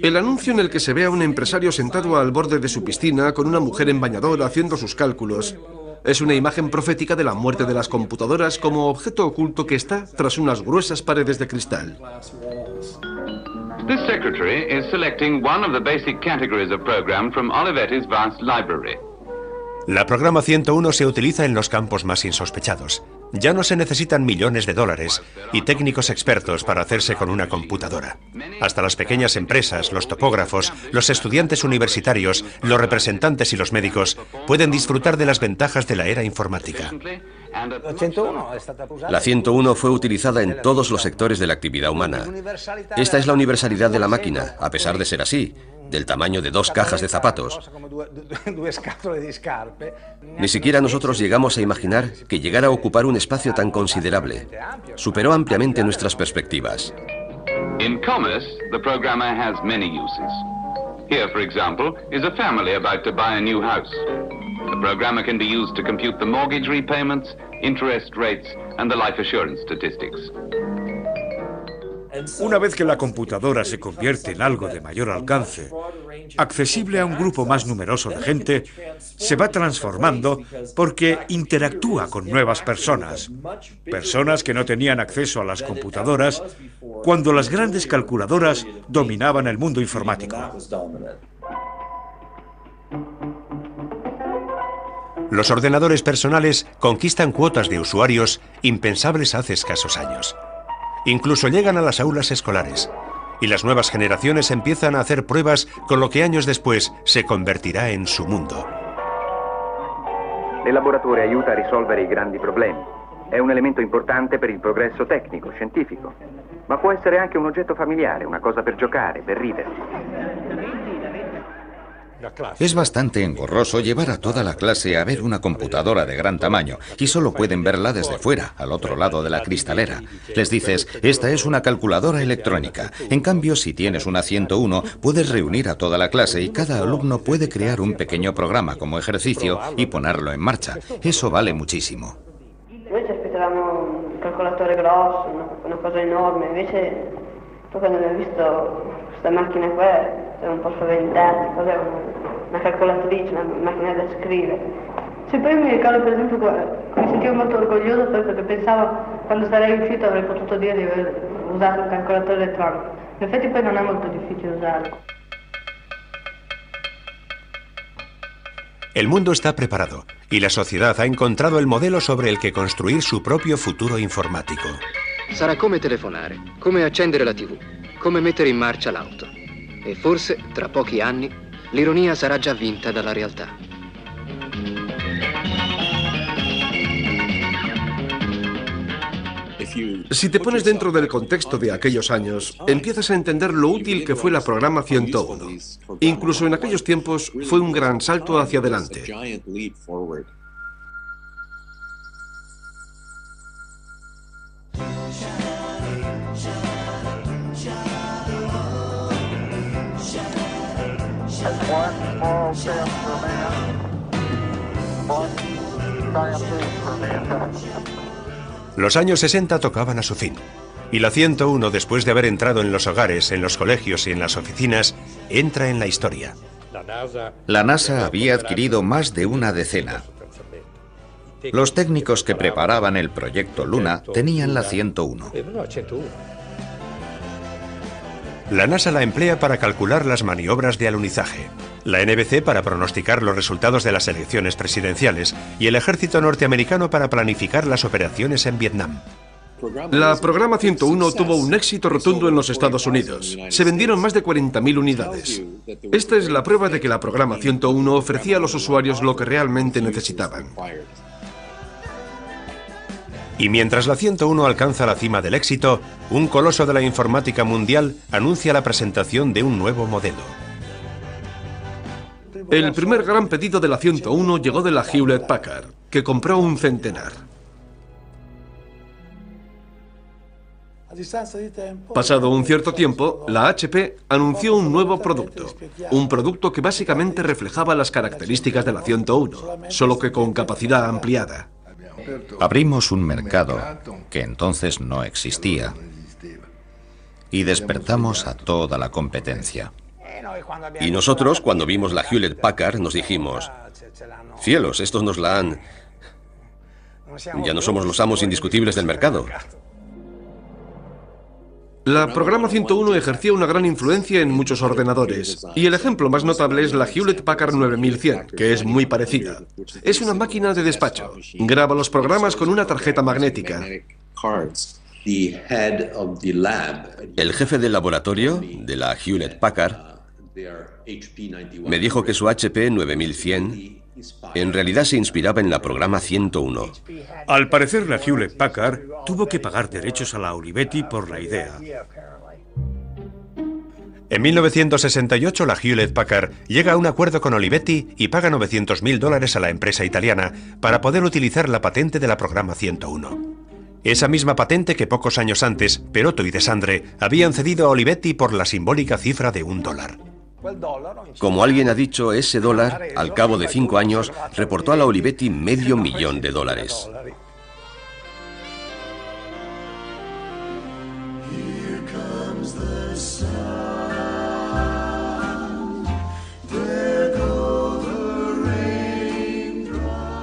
El anuncio en el que se ve a un empresario sentado al borde de su piscina con una mujer en bañador haciendo sus cálculos es una imagen profética de la muerte de las computadoras como objeto oculto que está tras unas gruesas paredes de cristal. This secretary is selecting one of the basic categories of program from Olivetti's vast library. La Programa 101 se utiliza en los campos más insospechados. Ya no se necesitan millones de dólares y técnicos expertos para hacerse con una computadora. Hasta las pequeñas empresas, los topógrafos, los estudiantes universitarios, los representantes y los médicos pueden disfrutar de las ventajas de la era informática. La 101 fue utilizada en todos los sectores de la actividad humana. Esta es la universalidad de la máquina, a pesar de ser así, del tamaño de 2 cajas de zapatos. Ni siquiera nosotros llegamos a imaginar que llegara a ocupar un espacio tan considerable. Superó ampliamente nuestras perspectivas. In commerce, the programmer has many uses. Here, for example, is a family about to buy a new house. The programmer can be used to compute the mortgage repayments, interest rates, and the life assurance statistics. Una vez que la computadora se convierte en algo de mayor alcance, accesible a un grupo más numeroso de gente, se va transformando porque interactúa con nuevas personas. Personas que no tenían acceso a las computadoras cuando las grandes calculadoras dominaban el mundo informático. Los ordenadores personales conquistan cuotas de usuarios impensables hace escasos años. Incluso llegan a las aulas escolares, y las nuevas generaciones empiezan a hacer pruebas con lo que años después se convertirá en su mundo. Il laboratorio aiuta a risolvere I grandi problemi. È un elemento importante per il progresso tecnico, scientifico, ma può essere anche un oggetto familiare, una cosa per giocare, per ridere. Es bastante engorroso llevar a toda la clase a ver una computadora de gran tamaño y solo pueden verla desde fuera, al otro lado de la cristalera. Les dices, esta es una calculadora electrónica. En cambio, si tienes una 101, puedes reunir a toda la clase y cada alumno puede crear un pequeño programa como ejercicio y ponerlo en marcha. Eso vale muchísimo. Noi ci aspettavamo un calcolatore grosso, una cosa enorme, invece poi quando abbiamo visto questa macchina qua siamo un po' spaventati, cos'è una calcolatrice, una macchina da scrivere. Se poi mi ricordo per esempio mi sentivo molto orgoglioso perché pensavo quando sarei uscito avrei potuto dire di aver usato un calcolatore elettronico. In effetti poi non è molto difficile usarlo. El mundo está preparado y la sociedad ha encontrado el modelo sobre el que construir su propio futuro informático. Sarà come telefonare, come accendere la TV, come mettere in marcia l'auto. E forse, tra pochi anni, l'ironia sarà già vinta dalla realtà. Si te pones dentro del contexto de aquellos años, empiezas a entender lo útil que fue la programa 101. Incluso en aquellos tiempos fue un gran salto hacia adelante. Los años 60 tocaban a su fin, y la 101, después de haber entrado en los hogares, en los colegios y en las oficinas, entra en la historia. La NASA había adquirido más de una decena. Los técnicos que preparaban el proyecto Luna tenían la 101. La NASA la emplea para calcular las maniobras de alunizaje, la NBC para pronosticar los resultados de las elecciones presidenciales y el ejército norteamericano para planificar las operaciones en Vietnam. La programa 101 tuvo un éxito rotundo en los Estados Unidos. Se vendieron más de 40.000 unidades. Esta es la prueba de que la programa 101 ofrecía a los usuarios lo que realmente necesitaban. Y mientras la 101 alcanza la cima del éxito, un coloso de la informática mundial anuncia la presentación de un nuevo modelo. El primer gran pedido de la 101 llegó de la Hewlett Packard, que compró un centenar. Pasado un cierto tiempo, la HP anunció un nuevo producto. Un producto que básicamente reflejaba las características de la 101, solo que con capacidad ampliada. Abrimos un mercado que entonces no existía y despertamos a toda la competencia. Y nosotros, cuando vimos la Hewlett Packard, nos dijimos, cielos, estos nos la han... Ya no somos los amos indiscutibles del mercado. La programa 101 ejercía una gran influencia en muchos ordenadores, y el ejemplo más notable es la Hewlett Packard 9100, que es muy parecida. Es una máquina de despacho. Graba los programas con una tarjeta magnética. El jefe del laboratorio de la Hewlett Packard me dijo que su HP 9100 en realidad se inspiraba en la programa 101. Al parecer, la Hewlett Packard tuvo que pagar derechos a la Olivetti por la idea. En 1968, la Hewlett Packard llega a un acuerdo con Olivetti y paga $900.000 a la empresa italiana para poder utilizar la patente de la programa 101. Esa misma patente que pocos años antes, Perotto y Desandre habían cedido a Olivetti por la simbólica cifra de $1. Como alguien ha dicho, ese dólar, al cabo de 5 años, reportó a la Olivetti $500.000.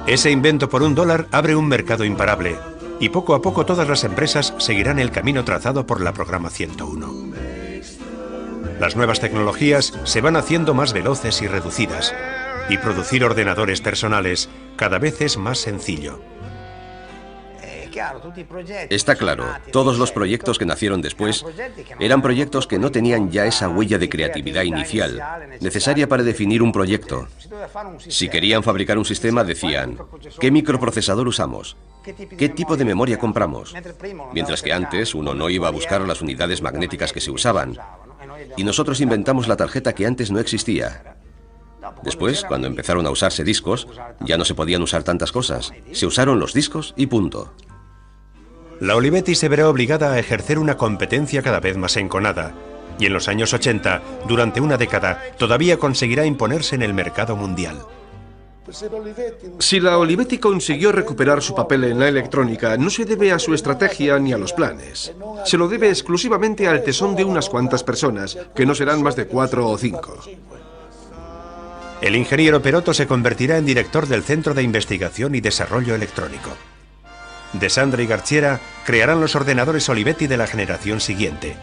Ese invento por $1 abre un mercado imparable, y poco a poco todas las empresas seguirán el camino trazado por la programa 101. Las nuevas tecnologías se van haciendo más veloces y reducidas, y producir ordenadores personales cada vez es más sencillo. Está claro, todos los proyectos que nacieron después eran proyectos que no tenían ya esa huella de creatividad inicial necesaria para definir un proyecto. Si querían fabricar un sistema, decían, ¿qué microprocesador usamos? ¿Qué tipo de memoria compramos? Mientras que antes uno no iba a buscar las unidades magnéticas que se usaban. Y nosotros inventamos la tarjeta que antes no existía. Después, cuando empezaron a usarse discos, ya no se podían usar tantas cosas. Se usaron los discos y punto. La Olivetti se verá obligada a ejercer una competencia cada vez más enconada, y en los años 80, durante una década, todavía conseguirá imponerse en el mercado mundial. Si la Olivetti consiguió recuperar su papel en la electrónica, no se debe a su estrategia ni a los planes. Se lo debe exclusivamente al tesón de unas cuantas personas, que no serán más de 4 o 5. El ingeniero Perotto se convertirá en director del Centro de Investigación y Desarrollo Electrónico. Desandre y Garchiera crearán los ordenadores Olivetti de la generación siguiente.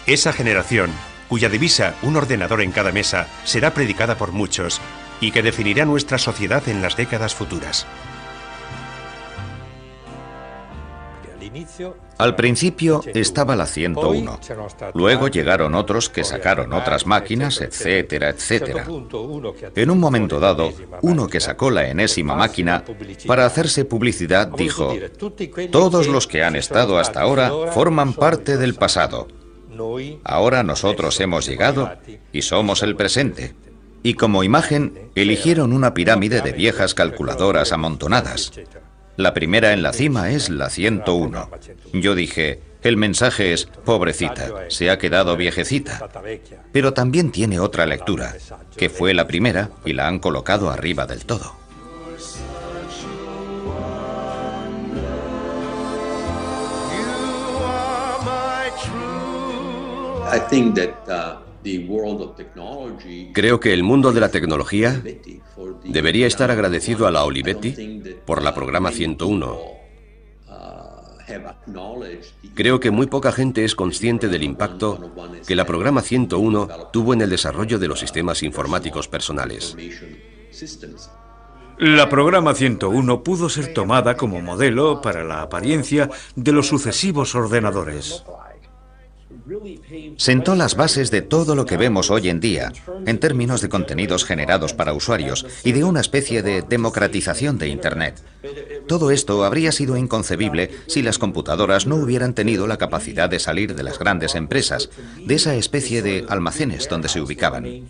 Esa generación, cuya divisa, un ordenador en cada mesa, será predicada por muchos y que definirá nuestra sociedad en las décadas futuras. Al principio estaba la 101, luego llegaron otros que sacaron otras máquinas, etcétera, etcétera. En un momento dado, uno que sacó la enésima máquina, para hacerse publicidad dijo: todos los que han estado hasta ahora forman parte del pasado. Ahora nosotros hemos llegado y somos el presente. Y como imagen, eligieron una pirámide de viejas calculadoras amontonadas. La primera en la cima es la 101. Yo dije, el mensaje es: pobrecita, se ha quedado viejecita. Pero también tiene otra lectura, que fue la primera y la han colocado arriba del todo. Creo que el mundo de la tecnología debería estar agradecido a la Olivetti por la programa 101. Creo que muy poca gente es consciente del impacto que la programa 101 tuvo en el desarrollo de los sistemas informáticos personales. La programa 101 pudo ser tomada como modelo para la apariencia de los sucesivos ordenadores. Sentó las bases de todo lo que vemos hoy en día, en términos de contenidos generados para usuarios y de una especie de democratización de Internet. Todo esto habría sido inconcebible si las computadoras no hubieran tenido la capacidad de salir de las grandes empresas, de esa especie de almacenes donde se ubicaban.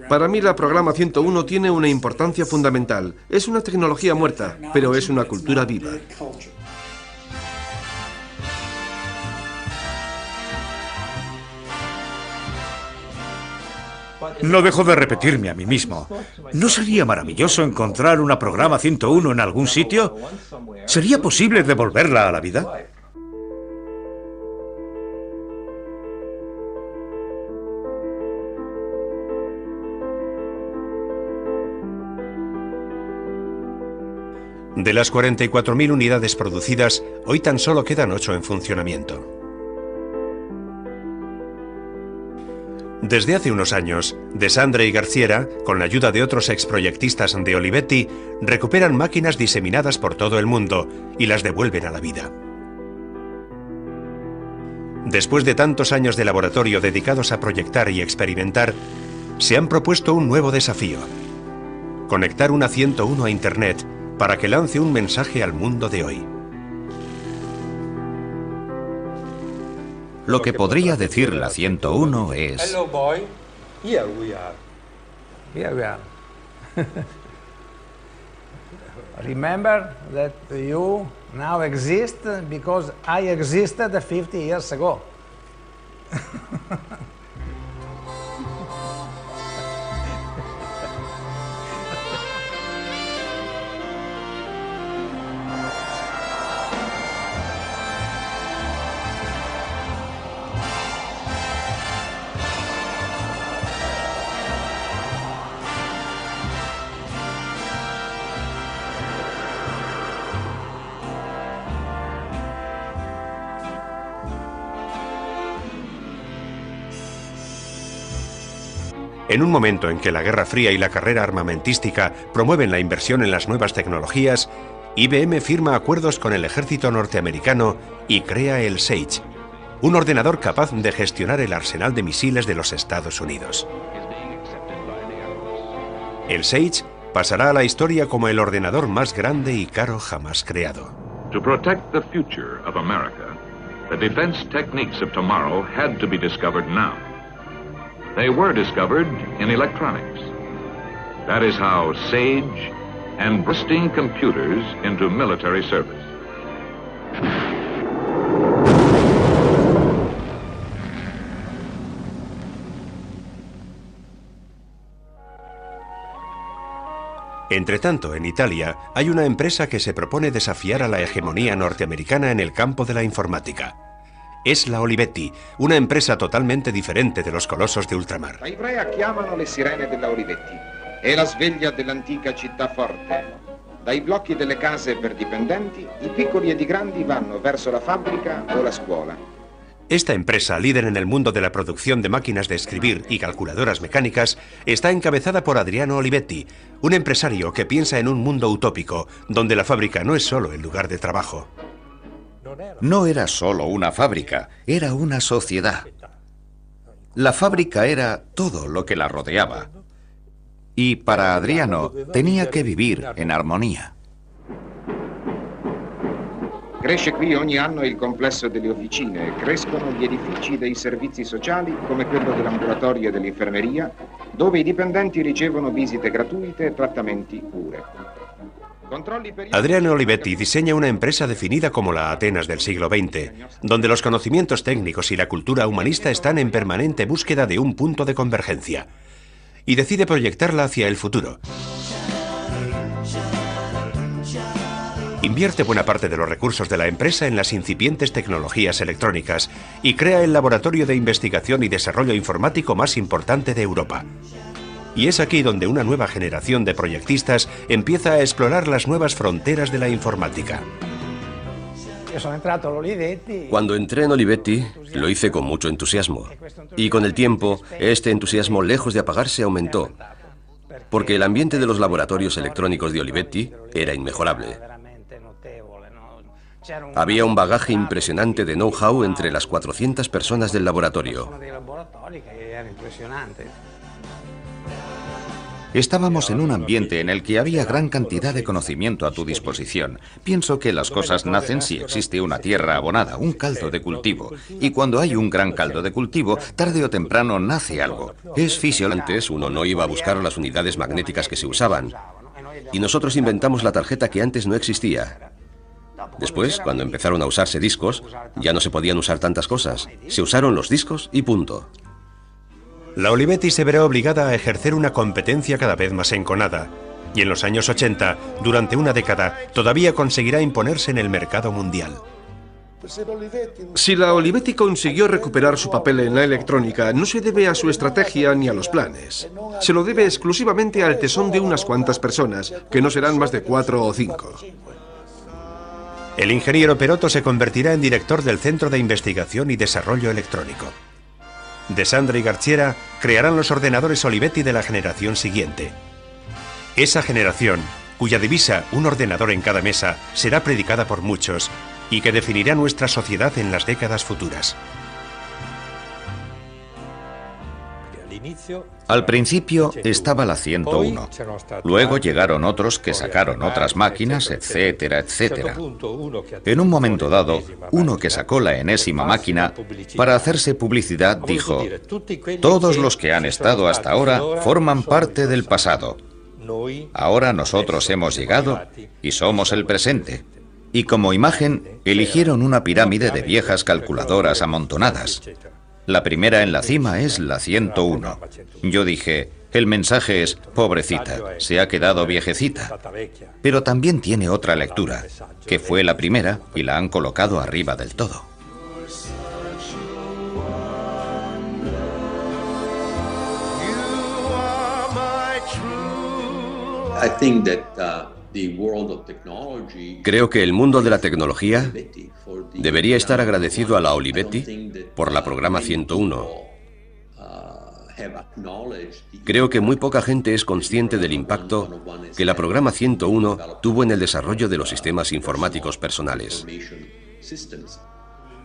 Para mí la programa 101 tiene una importancia fundamental. Es una tecnología muerta, pero es una cultura viva. No dejo de repetirme a mí mismo. ¿No sería maravilloso encontrar una programa 101 en algún sitio? ¿Sería posible devolverla a la vida? De las 44.000 unidades producidas, hoy tan solo quedan 8 en funcionamiento. Desde hace unos años, De Sandre y Garciera, con la ayuda de otros exproyectistas de Olivetti, recuperan máquinas diseminadas por todo el mundo y las devuelven a la vida. Después de tantos años de laboratorio dedicados a proyectar y experimentar, se han propuesto un nuevo desafío: conectar una 101 a Internet para que lance un mensaje al mundo de hoy. Lo que podría decir la 101 es: Hello boy, here we are. Here we are. Remember that you now exist because I existed 50 years ago. En un momento en que la Guerra Fría y la carrera armamentística promueven la inversión en las nuevas tecnologías, IBM firma acuerdos con el ejército norteamericano y crea el Sage, un ordenador capaz de gestionar el arsenal de misiles de los Estados Unidos. El Sage pasará a la historia como el ordenador más grande y caro jamás creado. To protect the future of America, the defense techniques of tomorrow had to be discovered now. They were discovered in electronics. That is how Sage and bursting computers into military service. Entretanto, en Italia, hay una empresa que se propone desafiar a la hegemonía norteamericana en el campo de la informática. Es la Olivetti, una empresa totalmente diferente de los colosos de ultramar. La Ivrea chiamano le sirene della Olivetti. È la sveglia dell'antica città forte. Dai blocchi delle case per dipendenti, i piccoli ed i grandi vanno verso la fabbrica o la scuola. Esta empresa, líder en el mundo de la producción de máquinas de escribir y calculadoras mecánicas, está encabezada por Adriano Olivetti, un empresario que piensa en un mundo utópico, donde la fábrica no es solo el lugar de trabajo. No era solo una fábrica, era una sociedad. La fábrica era todo lo que la rodeaba. Y para Adriano tenía que vivir en armonía. Cresce qui ogni anno il complesso delle officine, crescono gli edifici dei servizi sociali come quello dell'ambulatorio e dell'infermeria, dove i dipendenti ricevono visite gratuite e trattamenti cure. Adriano Olivetti diseña una empresa definida como la Atenas del siglo XX, donde los conocimientos técnicos y la cultura humanista están en permanente búsqueda de un punto de convergencia, y decide proyectarla hacia el futuro. Invierte buena parte de los recursos de la empresa en las incipientes tecnologías electrónicas y crea el laboratorio de investigación y desarrollo informático más importante de Europa. Y es aquí donde una nueva generación de proyectistas empieza a explorar las nuevas fronteras de la informática. Cuando entré en Olivetti, lo hice con mucho entusiasmo. Y con el tiempo, este entusiasmo, lejos de apagarse, aumentó. Porque el ambiente de los laboratorios electrónicos de Olivetti era inmejorable. Había un bagaje impresionante de know-how entre las 400 personas del laboratorio. Estábamos en un ambiente en el que había gran cantidad de conocimiento a tu disposición. Pienso que las cosas nacen si existe una tierra abonada, un caldo de cultivo. Y cuando hay un gran caldo de cultivo, tarde o temprano nace algo. Es fisiológico. Antes uno no iba a buscar las unidades magnéticas que se usaban. Y nosotros inventamos la tarjeta que antes no existía. Después, cuando empezaron a usarse discos, ya no se podían usar tantas cosas. Se usaron los discos y punto. La Olivetti se verá obligada a ejercer una competencia cada vez más enconada, y en los años 80, durante una década, todavía conseguirá imponerse en el mercado mundial. Si la Olivetti consiguió recuperar su papel en la electrónica, no se debe a su estrategia ni a los planes. Se lo debe exclusivamente al tesón de unas cuantas personas, que no serán más de 4 o 5. El ingeniero Perotto se convertirá en director del Centro de Investigación y Desarrollo Electrónico. De Sandra y Garchiera crearán los ordenadores Olivetti de la generación siguiente. Esa generación, cuya divisa, un ordenador en cada mesa, será predicada por muchos y que definirá nuestra sociedad en las décadas futuras. Al principio estaba la 101. Luego llegaron otros que sacaron otras máquinas, etcétera, etcétera. En un momento dado, uno que sacó la enésima máquina, para hacerse publicidad, dijo: todos los que han estado hasta ahora forman parte del pasado. Ahora nosotros hemos llegado y somos el presente. Y como imagen, eligieron una pirámide de viejas calculadoras amontonadas. La primera en la cima es la 101. Yo dije, el mensaje es, pobrecita, se ha quedado viejecita. Pero también tiene otra lectura, que fue la primera y la han colocado arriba del todo. Creo que el mundo de la tecnología debería estar agradecido a la Olivetti por la programa 101. Creo que muy poca gente es consciente del impacto que la programa 101 tuvo en el desarrollo de los sistemas informáticos personales.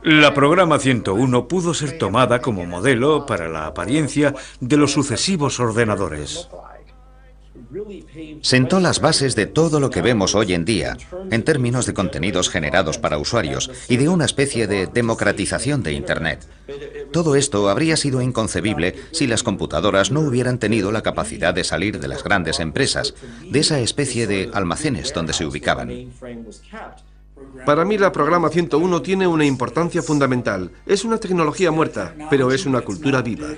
La programa 101 pudo ser tomada como modelo para la apariencia de los sucesivos ordenadores. Sentó las bases de todo lo que vemos hoy en día, en términos de contenidos generados para usuarios y de una especie de democratización de Internet. Todo esto habría sido inconcebible si las computadoras no hubieran tenido la capacidad de salir de las grandes empresas, de esa especie de almacenes donde se ubicaban. Para mí la programa 101 tiene una importancia fundamental. Es una tecnología muerta, pero es una cultura viva.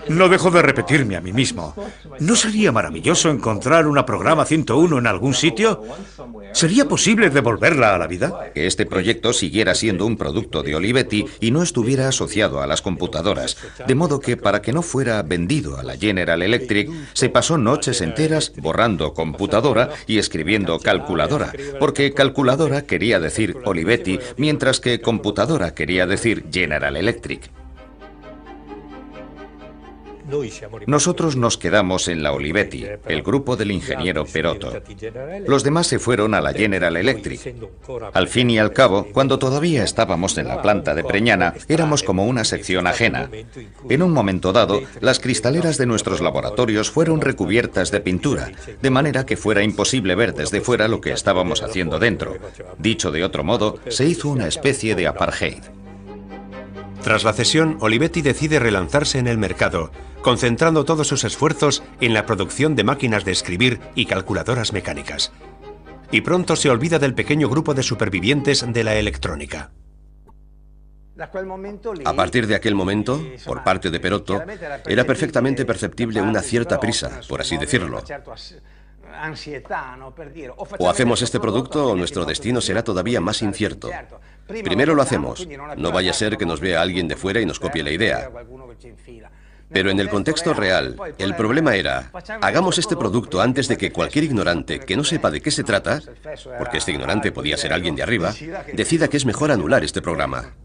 No dejo de repetirme a mí mismo. ¿No sería maravilloso encontrar una programa 101 en algún sitio? ¿Sería posible devolverla a la vida? Que este proyecto siguiera siendo un producto de Olivetti y no estuviera asociado a las computadoras, de modo que para que no fuera vendido a la General Electric, se pasó noches enteras borrando computadora y escribiendo calculadora, porque calculadora quería decir Olivetti, mientras que computadora quería decir General Electric. Nosotros nos quedamos en la Olivetti, el grupo del ingeniero Perotto. Los demás se fueron a la General Electric. Al fin y al cabo, cuando todavía estábamos en la planta de Preñana, éramos como una sección ajena. En un momento dado, las cristaleras de nuestros laboratorios fueron recubiertas de pintura, de manera que fuera imposible ver desde fuera lo que estábamos haciendo dentro. Dicho de otro modo, se hizo una especie de apartheid. Tras la cesión, Olivetti decide relanzarse en el mercado, concentrando todos sus esfuerzos en la producción de máquinas de escribir y calculadoras mecánicas. Y pronto se olvida del pequeño grupo de supervivientes de la electrónica. A partir de aquel momento, por parte de Perotto, era perfectamente perceptible una cierta prisa, por así decirlo. O hacemos este producto o nuestro destino será todavía más incierto. Primero lo hacemos, no vaya a ser que nos vea alguien de fuera y nos copie la idea. Pero en el contexto real, el problema era, hagamos este producto antes de que cualquier ignorante que no sepa de qué se trata, porque este ignorante podía ser alguien de arriba, decida que es mejor anular este programa.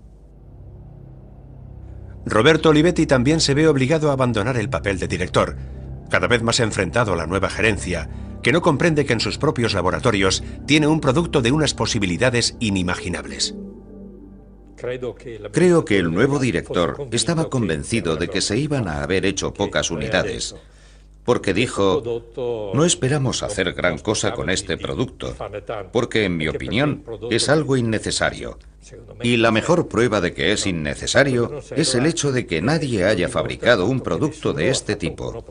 Roberto Olivetti también se ve obligado a abandonar el papel de director, cada vez más enfrentado a la nueva gerencia, que no comprende que en sus propios laboratorios tiene un producto de unas posibilidades inimaginables. Creo que el nuevo director estaba convencido de que se iban a haber hecho pocas unidades, porque dijo, no esperamos hacer gran cosa con este producto, porque en mi opinión es algo innecesario. Y la mejor prueba de que es innecesario es el hecho de que nadie haya fabricado un producto de este tipo.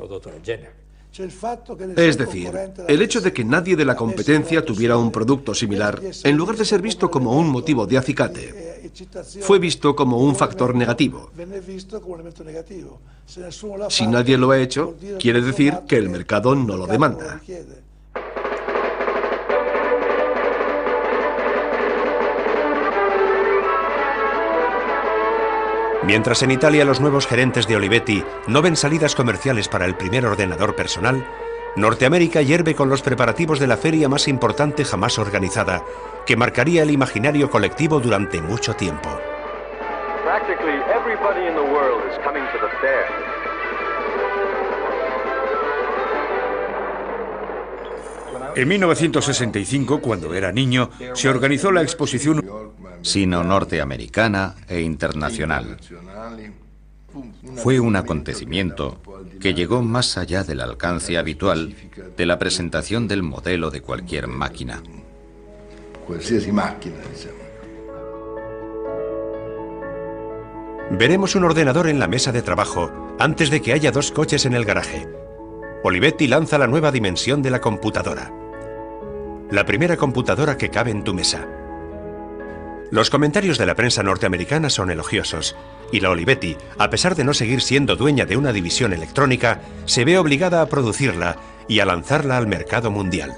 Es decir, el hecho de que nadie de la competencia tuviera un producto similar, en lugar de ser visto como un motivo de acicate, fue visto como un factor negativo. Si nadie lo ha hecho, quiere decir que el mercado no lo demanda. Mientras en Italia los nuevos gerentes de Olivetti no ven salidas comerciales para el primer ordenador personal, Norteamérica hierve con los preparativos de la feria más importante jamás organizada, que marcaría el imaginario colectivo durante mucho tiempo. En 1965, cuando era niño, se organizó la exposición sino-norteamericana e internacional. Fue un acontecimiento que llegó más allá del alcance habitual de la presentación del modelo de cualquier máquina. Veremos un ordenador en la mesa de trabajo antes de que haya dos coches en el garaje. Olivetti lanza la nueva dimensión de la computadora. La primera computadora que cabe en tu mesa. Los comentarios de la prensa norteamericana son elogiosos, y la Olivetti, a pesar de no seguir siendo dueña de una división electrónica, se ve obligada a producirla y a lanzarla al mercado mundial.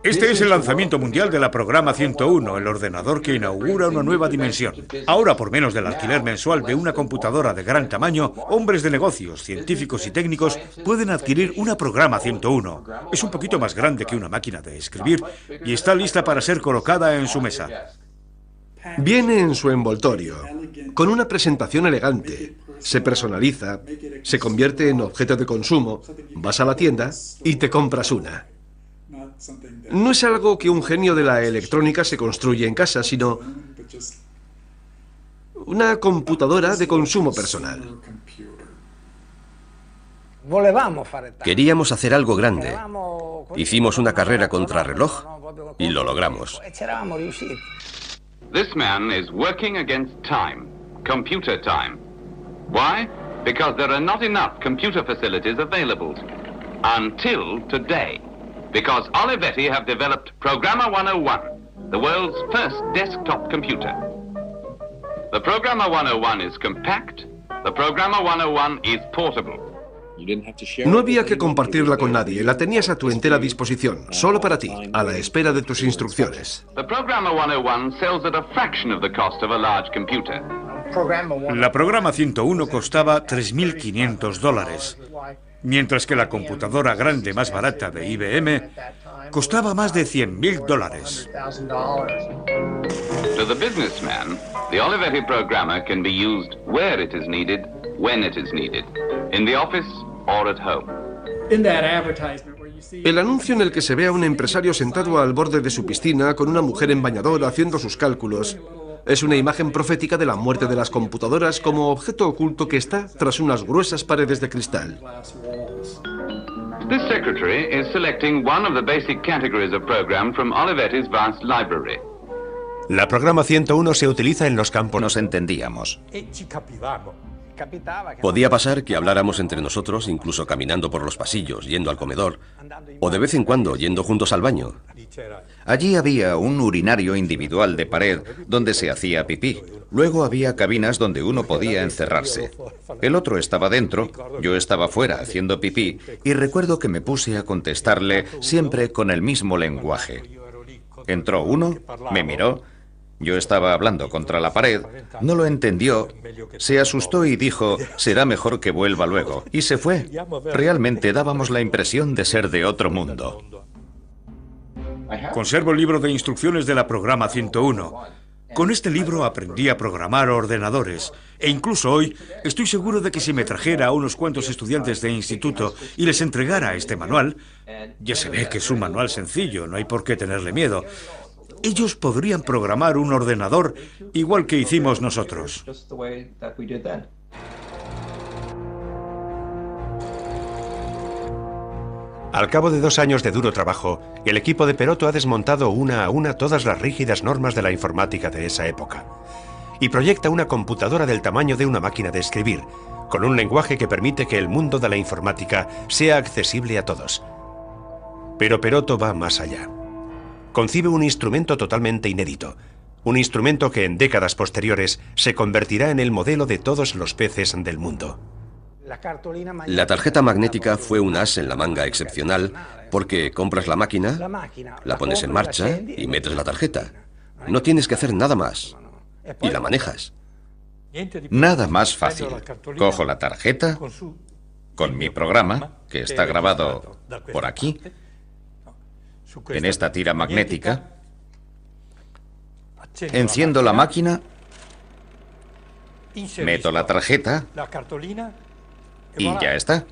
Este es el lanzamiento mundial de la Programa 101, el ordenador que inaugura una nueva dimensión. Ahora, por menos del alquiler mensual de una computadora de gran tamaño, hombres de negocios, científicos y técnicos pueden adquirir una Programa 101. Es un poquito más grande que una máquina de escribir y está lista para ser colocada en su mesa. Viene en su envoltorio, con una presentación elegante, se personaliza, se convierte en objeto de consumo, vas a la tienda y te compras una. No es algo que un genio de la electrónica se construye en casa, sino una computadora de consumo personal. Queríamos hacer algo grande. Hicimos una carrera contrarreloj y lo logramos. This man is working against time, computer time. Why? Because there are not enough computer facilities available. Until today. Because Olivetti have developed Programmer 101, the world's first desktop computer. The Programmer 101 is compact. The Programmer 101 is portable. No había que compartirla con nadie, la tenías a tu entera disposición, solo para ti, a la espera de tus instrucciones. The Programmer 101 sells at a fraction of the cost of a large computer. La Programa 101 costaba $3.500. mientras que la computadora grande más barata de IBM costaba más de $100.000. To the businessman, the Olivetti programmer can be used where it is needed, when it is needed, in the office or at home. El anuncio en el que se ve a un empresario sentado al borde de su piscina con una mujer en bañador haciendo sus cálculos es una imagen profética de la muerte de las computadoras como objeto oculto que está tras unas gruesas paredes de cristal. This secretary is selecting one of the basic categories of program from Olivetti's vast library. La programa 101 se utiliza en los campos. Nos entendíamos. Podía pasar que habláramos entre nosotros, incluso caminando por los pasillos, yendo al comedor, o de vez en cuando yendo juntos al baño. Allí había un urinario individual de pared donde se hacía pipí. Luego había cabinas donde uno podía encerrarse. El otro estaba dentro, yo estaba fuera haciendo pipí, y recuerdo que me puse a contestarle siempre con el mismo lenguaje. Entró uno, me miró. Yo estaba hablando contra la pared, no lo entendió, se asustó y dijo, será mejor que vuelva luego, y se fue. Realmente dábamos la impresión de ser de otro mundo. Conservo el libro de instrucciones de la programa 101. Con este libro aprendí a programar ordenadores, e incluso hoy estoy seguro de que si me trajera a unos cuantos estudiantes de instituto y les entregara este manual, ya se ve que es un manual sencillo, no hay por qué tenerle miedo. Ellos podrían programar un ordenador igual que hicimos nosotros. Al cabo de 2 años de duro trabajo, el equipo de Perotto ha desmontado una a una todas las rígidas normas de la informática de esa época y proyecta una computadora del tamaño de una máquina de escribir, con un lenguaje que permite que el mundo de la informática sea accesible a todos. Pero Perotto va más allá. Concibe un instrumento totalmente inédito, un instrumento que en décadas posteriores se convertirá en el modelo de todos los peces del mundo. La tarjeta magnética fue un as en la manga excepcional porque compras la máquina, la pones en marcha y metes la tarjeta. No tienes que hacer nada más. Y la manejas. Nada más fácil. Cojo la tarjeta con mi programa, que está grabado por aquí, en esta tira magnética, enciendo la máquina, meto la tarjeta y ya está.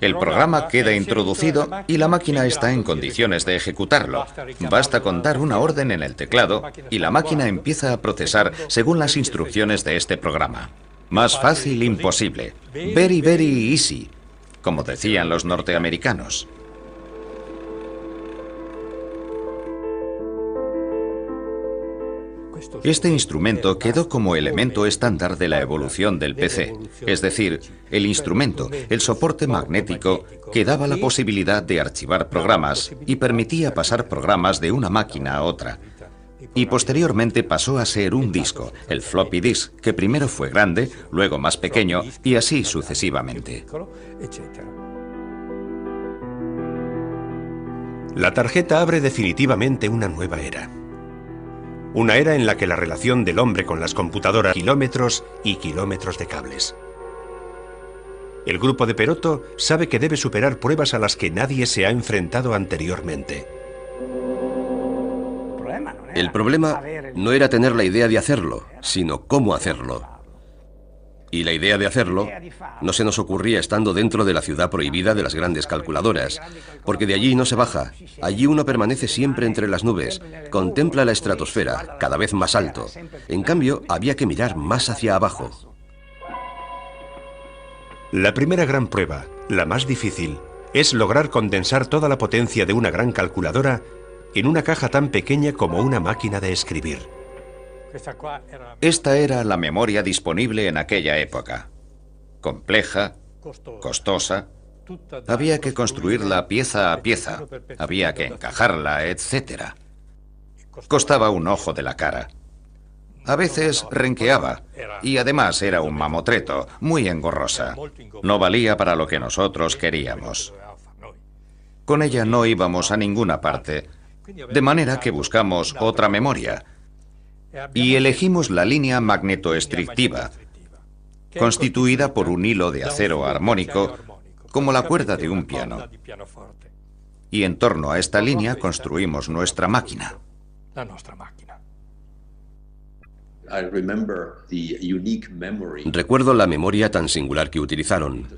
El programa queda introducido y la máquina está en condiciones de ejecutarlo. Basta con dar una orden en el teclado y la máquina empieza a procesar según las instrucciones de este programa. Más fácil imposible. Very, very easy, como decían los norteamericanos. Este instrumento quedó como elemento estándar de la evolución del PC, es decir, el instrumento, el soporte magnético que daba la posibilidad de archivar programas y permitía pasar programas de una máquina a otra. Y posteriormente pasó a ser un disco, el floppy disk, que primero fue grande, luego más pequeño y así sucesivamente. La tarjeta abre definitivamente una nueva era. Una era en la que la relación del hombre con las computadoras, kilómetros y kilómetros de cables. El grupo de Perotto sabe que debe superar pruebas a las que nadie se ha enfrentado anteriormente. El problema no era tener la idea de hacerlo, sino cómo hacerlo. Y la idea de hacerlo no se nos ocurría estando dentro de la ciudad prohibida de las grandes calculadoras, porque de allí no se baja. Allí uno permanece siempre entre las nubes, contempla la estratosfera, cada vez más alto. En cambio, había que mirar más hacia abajo. La primera gran prueba, la más difícil, es lograr condensar toda la potencia de una gran calculadora en una caja tan pequeña como una máquina de escribir. Esta era la memoria disponible en aquella época. Compleja, costosa, había que construirla pieza a pieza, había que encajarla, etc. Costaba un ojo de la cara. A veces renqueaba, y además era un mamotreto, muy engorrosa. No valía para lo que nosotros queríamos. Con ella no íbamos a ninguna parte, de manera que buscamos otra memoria. Y elegimos la línea magnetoestrictiva, constituida por un hilo de acero armónico como la cuerda de un piano. Y en torno a esta línea construimos nuestra máquina. Recuerdo la memoria tan singular que utilizaron.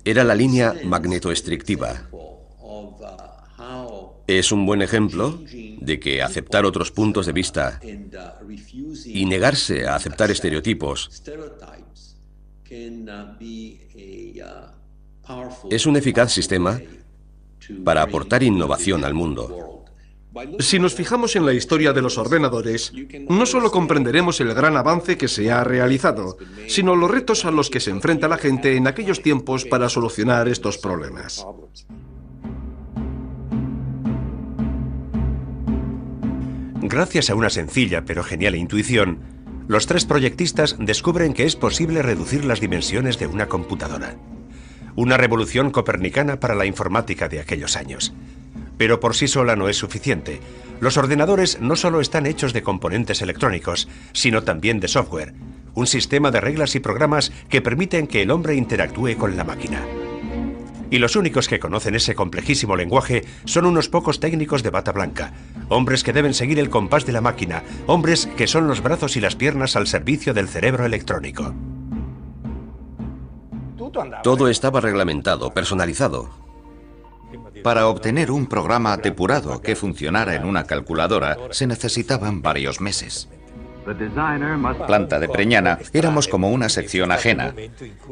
Era la línea magnetoestrictiva. Es un buen ejemplo de que aceptar otros puntos de vista y negarse a aceptar estereotipos es un eficaz sistema para aportar innovación al mundo. Si nos fijamos en la historia de los ordenadores, no solo comprenderemos el gran avance que se ha realizado, sino los retos a los que se enfrenta la gente en aquellos tiempos para solucionar estos problemas. Gracias a una sencilla pero genial intuición, los tres proyectistas descubren que es posible reducir las dimensiones de una computadora. Una revolución copernicana para la informática de aquellos años. Pero por sí sola no es suficiente. Los ordenadores no solo están hechos de componentes electrónicos, sino también de software, un sistema de reglas y programas que permiten que el hombre interactúe con la máquina. Y los únicos que conocen ese complejísimo lenguaje son unos pocos técnicos de bata blanca, hombres que deben seguir el compás de la máquina, hombres que son los brazos y las piernas al servicio del cerebro electrónico. Todo estaba reglamentado, personalizado. Para obtener un programa depurado que funcionara en una calculadora se necesitaban varios meses. Planta de Preñana, éramos como una sección ajena.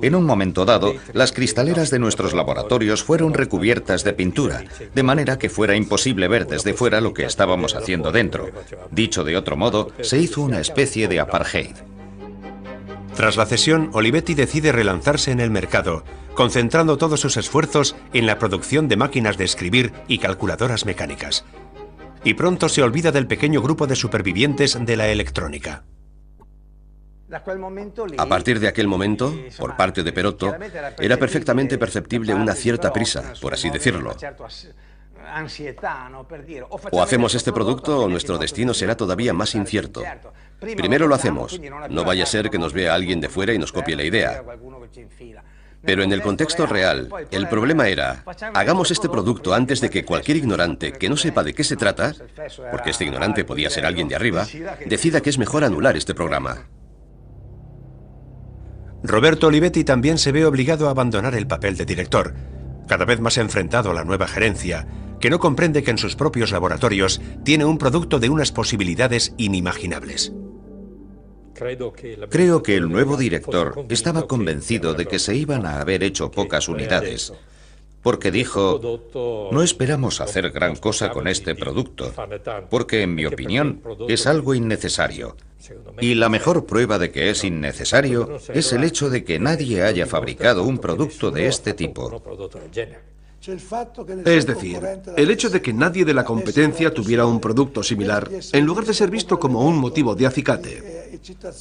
En un momento dado, las cristaleras de nuestros laboratorios fueron recubiertas de pintura, de manera que fuera imposible ver desde fuera lo que estábamos haciendo dentro. Dicho de otro modo, se hizo una especie de apartheid. Tras la cesión, Olivetti decide relanzarse en el mercado, concentrando todos sus esfuerzos en la producción de máquinas de escribir y calculadoras mecánicas. Y pronto se olvida del pequeño grupo de supervivientes de la electrónica. A partir de aquel momento, por parte de Perotto, era perfectamente perceptible una cierta prisa, por así decirlo. O hacemos este producto o nuestro destino será todavía más incierto. Primero lo hacemos, no vaya a ser que nos vea alguien de fuera y nos copie la idea. Pero en el contexto real, el problema era, hagamos este producto antes de que cualquier ignorante que no sepa de qué se trata, porque este ignorante podía ser alguien de arriba, decida que es mejor anular este programa. Roberto Olivetti también se ve obligado a abandonar el papel de director, cada vez más enfrentado a la nueva gerencia, que no comprende que en sus propios laboratorios tiene un producto de unas posibilidades inimaginables. Creo que el nuevo director estaba convencido de que se iban a haber hecho pocas unidades, porque dijo, no esperamos hacer gran cosa con este producto, porque en mi opinión es algo innecesario. Y la mejor prueba de que es innecesario es el hecho de que nadie haya fabricado un producto de este tipo. Es decir, el hecho de que nadie de la competencia tuviera un producto similar, en lugar de ser visto como un motivo de acicate,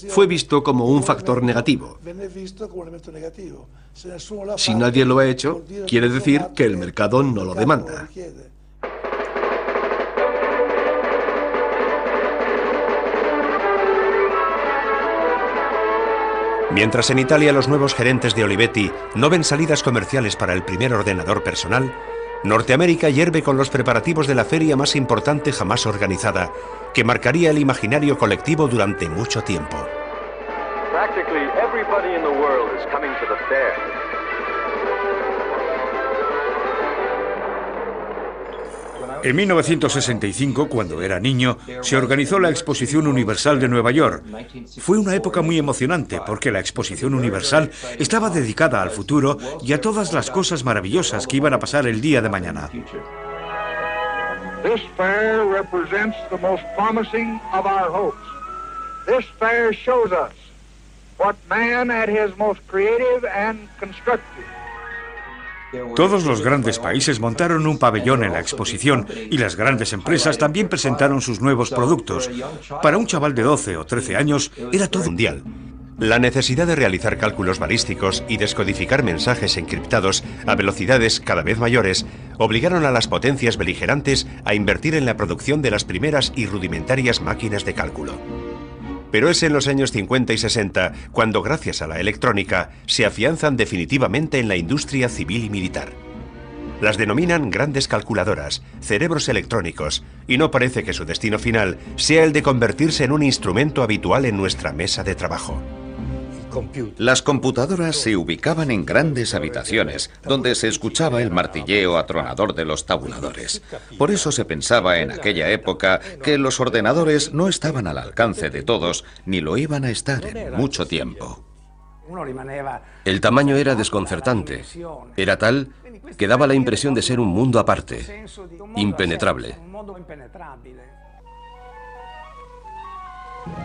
fue visto como un factor negativo. Si nadie lo ha hecho, quiere decir que el mercado no lo demanda. Mientras en Italia los nuevos gerentes de Olivetti no ven salidas comerciales para el primer ordenador personal, Norteamérica hierve con los preparativos de la feria más importante jamás organizada, que marcaría el imaginario colectivo durante mucho tiempo. En 1965, cuando era niño, se organizó la Exposición Universal de Nueva York. Fue una época muy emocionante porque la Exposición Universal estaba dedicada al futuro y a todas las cosas maravillosas que iban a pasar el día de mañana. This fair represents the most promising of our hopes. This fair shows us what man at his most creative and constructive. Todos los grandes países montaron un pabellón en la exposición y las grandes empresas también presentaron sus nuevos productos. Para un chaval de 12 o 13 años era todo mundial. La necesidad de realizar cálculos balísticos y descodificar mensajes encriptados a velocidades cada vez mayores obligaron a las potencias beligerantes a invertir en la producción de las primeras y rudimentarias máquinas de cálculo. Pero es en los años 50 y 60 cuando, gracias a la electrónica, se afianzan definitivamente en la industria civil y militar. Las denominan grandes calculadoras, cerebros electrónicos, y no parece que su destino final sea el de convertirse en un instrumento habitual en nuestra mesa de trabajo. Las computadoras se ubicaban en grandes habitaciones, donde se escuchaba el martilleo atronador de los tabuladores. Por eso se pensaba en aquella época que los ordenadores no estaban al alcance de todos, ni lo iban a estar en mucho tiempo. El tamaño era desconcertante. Era tal que daba la impresión de ser un mundo aparte, impenetrable.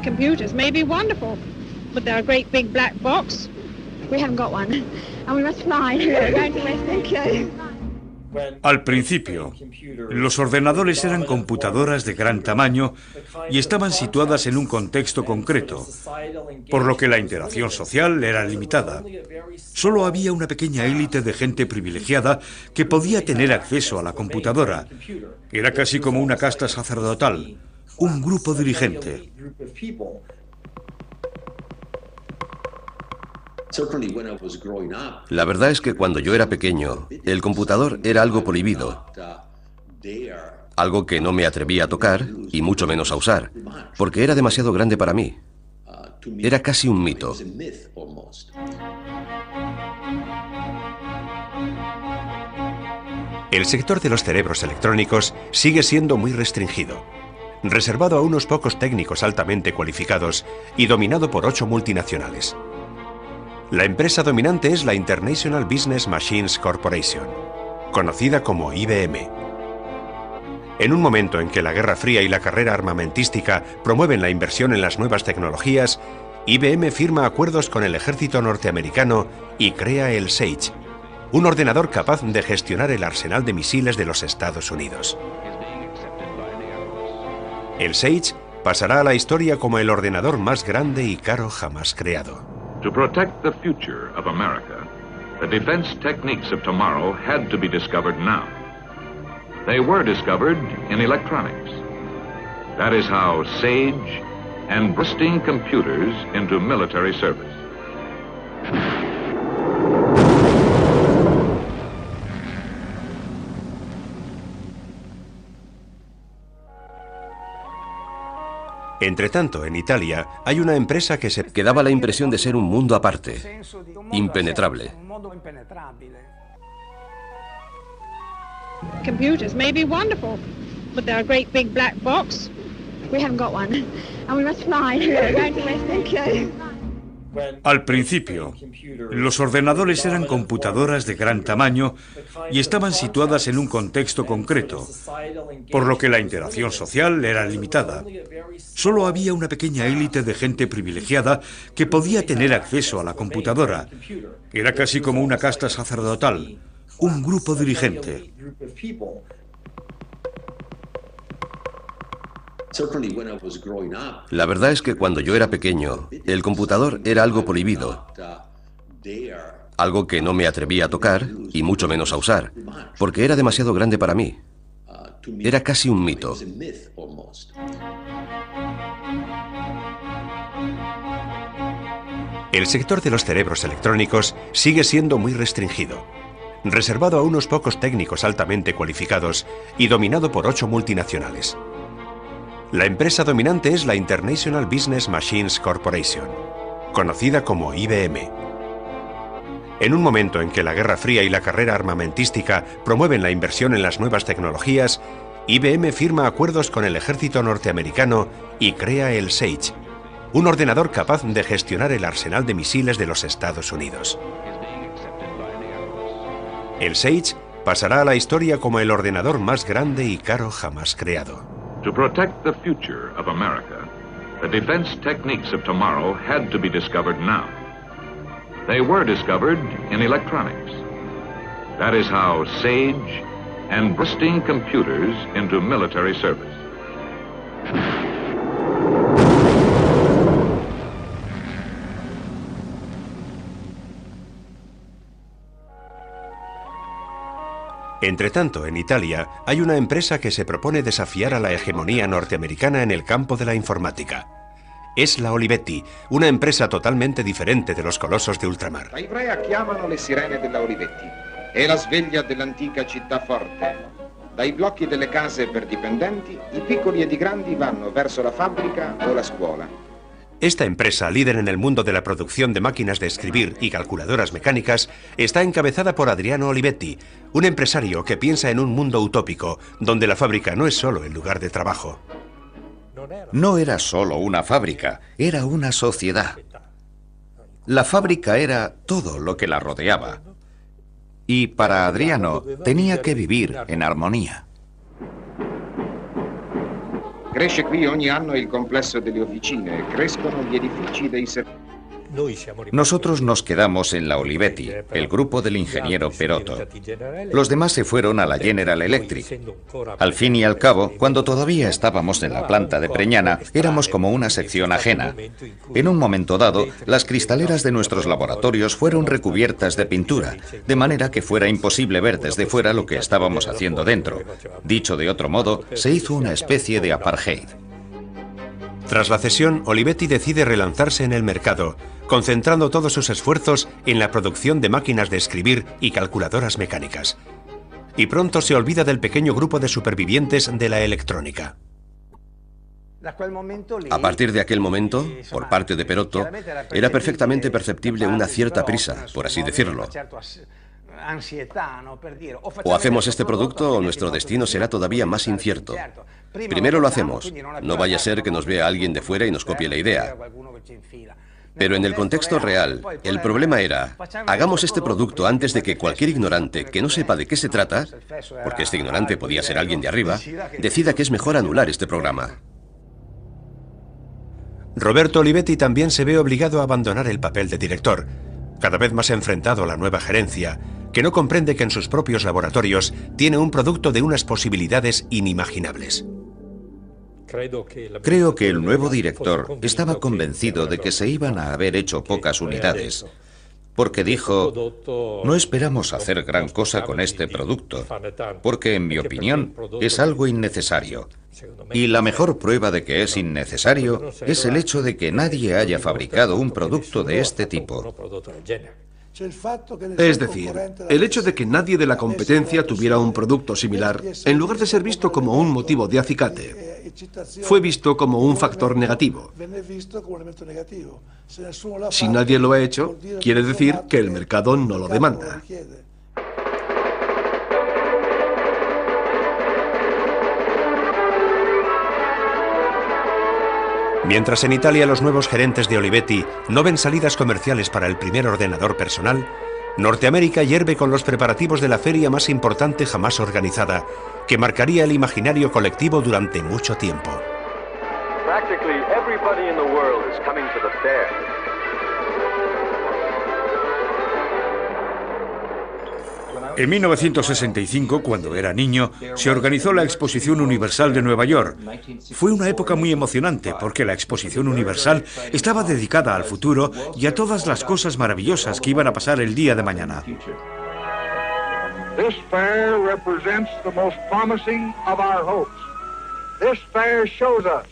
Computers may be wonderful, but they're a great big black box. We haven't got one, and we must fly. We're going to Westminster. Al principio, los ordenadores eran computadoras de gran tamaño y estaban situadas en un contexto concreto, por lo que la interacción social era limitada. Solo había una pequeña élite de gente privilegiada que podía tener acceso a la computadora. Era casi como una casta sacerdotal, un grupo dirigente. La verdad es que cuando yo era pequeño, el computador era algo prohibido, algo que no me atrevía a tocar y mucho menos a usar, porque era demasiado grande para mí. Era casi un mito. El sector de los cerebros electrónicos sigue siendo muy restringido, reservado a unos pocos técnicos altamente cualificados y dominado por 8 multinacionales. La empresa dominante es la International Business Machines Corporation, conocida como IBM. En un momento en que la Guerra Fría y la carrera armamentística promueven la inversión en las nuevas tecnologías, IBM firma acuerdos con el ejército norteamericano y crea el Sage, un ordenador capaz de gestionar el arsenal de misiles de los Estados Unidos. El Sage pasará a la historia como el ordenador más grande y caro jamás creado. To protect the future of America, the defense techniques of tomorrow had to be discovered now. They were discovered in electronics. That is how SAGE and bursting computers into military service. Entretanto, en Italia, hay una empresa que daba la impresión de ser un mundo aparte, impenetrable. Computers may be wonderful, but they're a great big black box. We haven't got one, and we must fly. We're going to Westminster. Al principio, los ordenadores eran computadoras de gran tamaño y estaban situadas en un contexto concreto, por lo que la interacción social era limitada. Solo había una pequeña élite de gente privilegiada que podía tener acceso a la computadora. Era casi como una casta sacerdotal, un grupo dirigente. La verdad es que cuando yo era pequeño, el computador era algo prohibido, algo que no me atrevía a tocar y mucho menos a usar, porque era demasiado grande para mí. Era casi un mito. El sector de los cerebros electrónicos sigue siendo muy restringido, reservado a unos pocos técnicos altamente cualificados y dominado por 8 multinacionales. La empresa dominante es la International Business Machines Corporation, conocida como IBM. En un momento en que la Guerra Fría y la carrera armamentística promueven la inversión en las nuevas tecnologías, IBM firma acuerdos con el ejército norteamericano y crea el Sage, un ordenador capaz de gestionar el arsenal de misiles de los Estados Unidos. El Sage pasará a la historia como el ordenador más grande y caro jamás creado. To protect the future of America, the defense techniques of tomorrow had to be discovered now. They were discovered in electronics. That is how SAGE and bursting computers into military service. Entretanto, en Italia, hay una empresa que se propone desafiar a la hegemonía norteamericana en el campo de la informática. es la Olivetti, una empresa totalmente diferente de los colosos de ultramar. La Ivrea chiamano le sirene della Olivetti. È la sveglia dell'antica città forte. Dai blocchi delle case per dipendenti, i piccoli ed i grandi vanno verso la fabbrica o la scuola. Esta empresa, líder en el mundo de la producción de máquinas de escribir y calculadoras mecánicas, está encabezada por Adriano Olivetti, un empresario que piensa en un mundo utópico, donde la fábrica no es solo el lugar de trabajo. No era solo una fábrica, era una sociedad. La fábrica era todo lo que la rodeaba. Y para Adriano tenía que vivir en armonía. Cresce qui ogni anno il complesso delle officine, crescono gli edifici dei servizi. Nosotros nos quedamos en la Olivetti, el grupo del ingeniero Perotto. Los demás se fueron a la General Electric. Al fin y al cabo, cuando todavía estábamos en la planta de Preñana, éramos como una sección ajena. En un momento dado, las cristaleras de nuestros laboratorios fueron recubiertas de pintura, de manera que fuera imposible ver desde fuera lo que estábamos haciendo dentro. Dicho de otro modo, se hizo una especie de apartheid. Tras la cesión, Olivetti decide relanzarse en el mercado, concentrando todos sus esfuerzos en la producción de máquinas de escribir y calculadoras mecánicas. Y pronto se olvida del pequeño grupo de supervivientes de la electrónica. A partir de aquel momento, por parte de Perotto, era perfectamente perceptible una cierta prisa, por así decirlo. O hacemos este producto o nuestro destino será todavía más incierto. Primero lo hacemos, no vaya a ser que nos vea alguien de fuera y nos copie la idea. Pero en el contexto real, el problema era, hagamos este producto antes de que cualquier ignorante que no sepa de qué se trata, porque este ignorante podía ser alguien de arriba, decida que es mejor anular este programa. Roberto Olivetti también se ve obligado a abandonar el papel de director, cada vez más enfrentado a la nueva gerencia, que no comprende que en sus propios laboratorios tiene un producto de unas posibilidades inimaginables. Creo que el nuevo director estaba convencido de que se iban a haber hecho pocas unidades, porque dijo, no esperamos hacer gran cosa con este producto, porque en mi opinión es algo innecesario. Y la mejor prueba de que es innecesario es el hecho de que nadie haya fabricado un producto de este tipo. Es decir, el hecho de que nadie de la competencia tuviera un producto similar, en lugar de ser visto como un motivo de acicate, fue visto como un factor negativo. Si nadie lo ha hecho, quiere decir que el mercado no lo demanda. Mientras en Italia los nuevos gerentes de Olivetti no ven salidas comerciales para el primer ordenador personal, Norteamérica hierve con los preparativos de la feria más importante jamás organizada, que marcaría el imaginario colectivo durante mucho tiempo. Practically everybody in the world is coming to the fair. En 1965, cuando era niño, se organizó la Exposición Universal de Nueva York. Fue una época muy emocionante porque la Exposición Universal estaba dedicada al futuro y a todas las cosas maravillosas que iban a pasar el día de mañana. This fair represents the most promising of our hopes. This fair shows us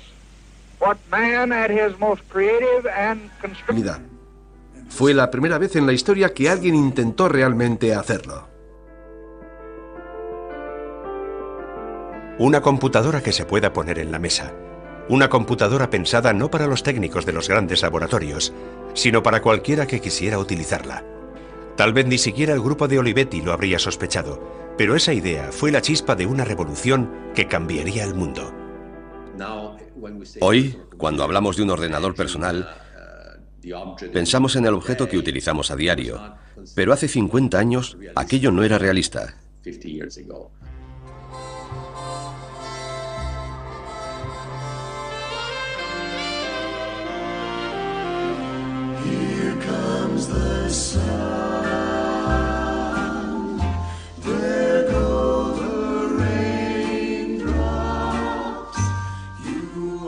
what man at his most creative and constructive. Fue la primera vez en la historia que alguien intentó realmente hacerlo. Una computadora que se pueda poner en la mesa. Una computadora pensada no para los técnicos de los grandes laboratorios, sino para cualquiera que quisiera utilizarla. Tal vez ni siquiera el grupo de Olivetti lo habría sospechado, pero esa idea fue la chispa de una revolución que cambiaría el mundo. Hoy, cuando hablamos de un ordenador personal, pensamos en el objeto que utilizamos a diario, pero hace 50 años aquello no era realista.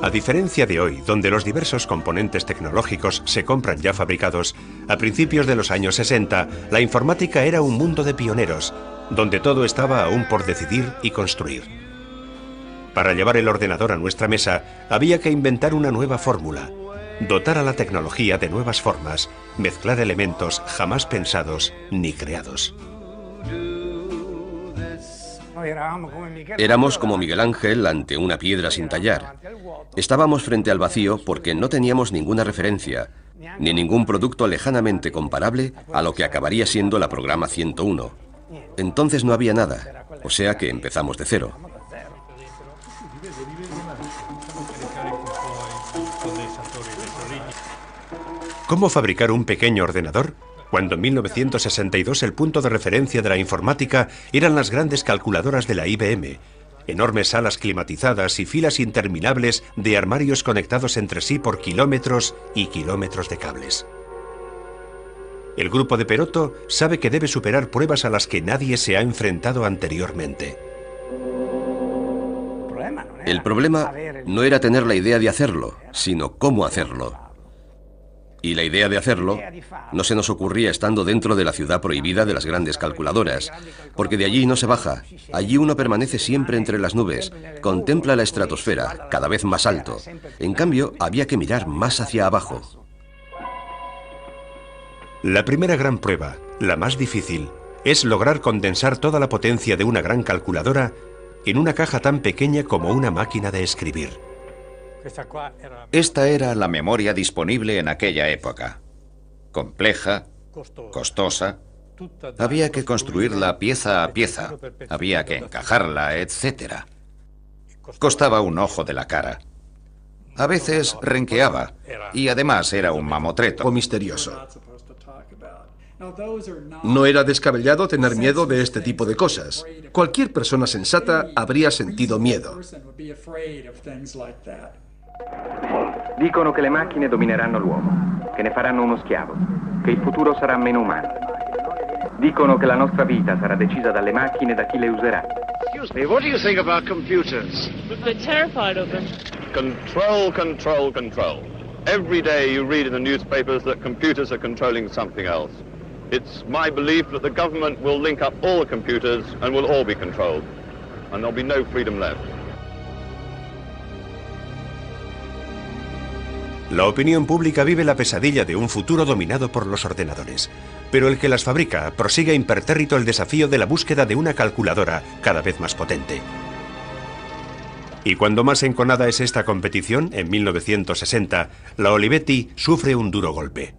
A diferencia de hoy, donde los diversos componentes tecnológicos se compran ya fabricados, a principios de los años 60, la informática era un mundo de pioneros, donde todo estaba aún por decidir y construir. Para llevar el ordenador a nuestra mesa, había que inventar una nueva fórmula. dotar a la tecnología de nuevas formas, mezclar elementos jamás pensados ni creados. Éramos como Miguel Ángel ante una piedra sin tallar. Estábamos frente al vacío porque no teníamos ninguna referencia, ni ningún producto lejanamente comparable a lo que acabaría siendo la programa 101. Entonces no había nada, o sea que empezamos de cero. ¿Cómo fabricar un pequeño ordenador? Cuando en 1962 el punto de referencia de la informática eran las grandes calculadoras de la IBM, enormes salas climatizadas y filas interminables de armarios conectados entre sí por kilómetros y kilómetros de cables. El grupo de Perotto sabe que debe superar pruebas a las que nadie se ha enfrentado anteriormente. El problema no era tener la idea de hacerlo, sino cómo hacerlo. Y la idea de hacerlo no se nos ocurría estando dentro de la ciudad prohibida de las grandes calculadoras, porque de allí no se baja, allí uno permanece siempre entre las nubes, contempla la estratosfera, cada vez más alto. En cambio, había que mirar más hacia abajo. La primera gran prueba, la más difícil, es lograr condensar toda la potencia de una gran calculadora en una caja tan pequeña como una máquina de escribir. Esta era la memoria disponible en aquella época. Compleja, costosa. Había que construirla pieza a pieza. Había que encajarla, etc. Costaba un ojo de la cara. A veces renqueaba. Y además era un mamotreto. O misterioso. No era descabellado tener miedo de este tipo de cosas. Cualquier persona sensata habría sentido miedo. Dicono che le macchine domineranno l'uomo, che ne faranno uno schiavo, che il futuro sarà meno umano. Dicono che la nostra vita sarà decisa dalle macchine e da chi le userà. Excuse me, what do you think about computers? We're terrified of them. Control, control, control. Every day you read in the newspapers that computers are controlling something else. It's my belief that the government will link up all the computers and we'll all be controlled. And there'll be no freedom left. La opinión pública vive la pesadilla de un futuro dominado por los ordenadores, pero el que las fabrica prosigue impertérrito el desafío de la búsqueda de una calculadora cada vez más potente. Y cuando más enconada es esta competición, en 1960, la Olivetti sufre un duro golpe.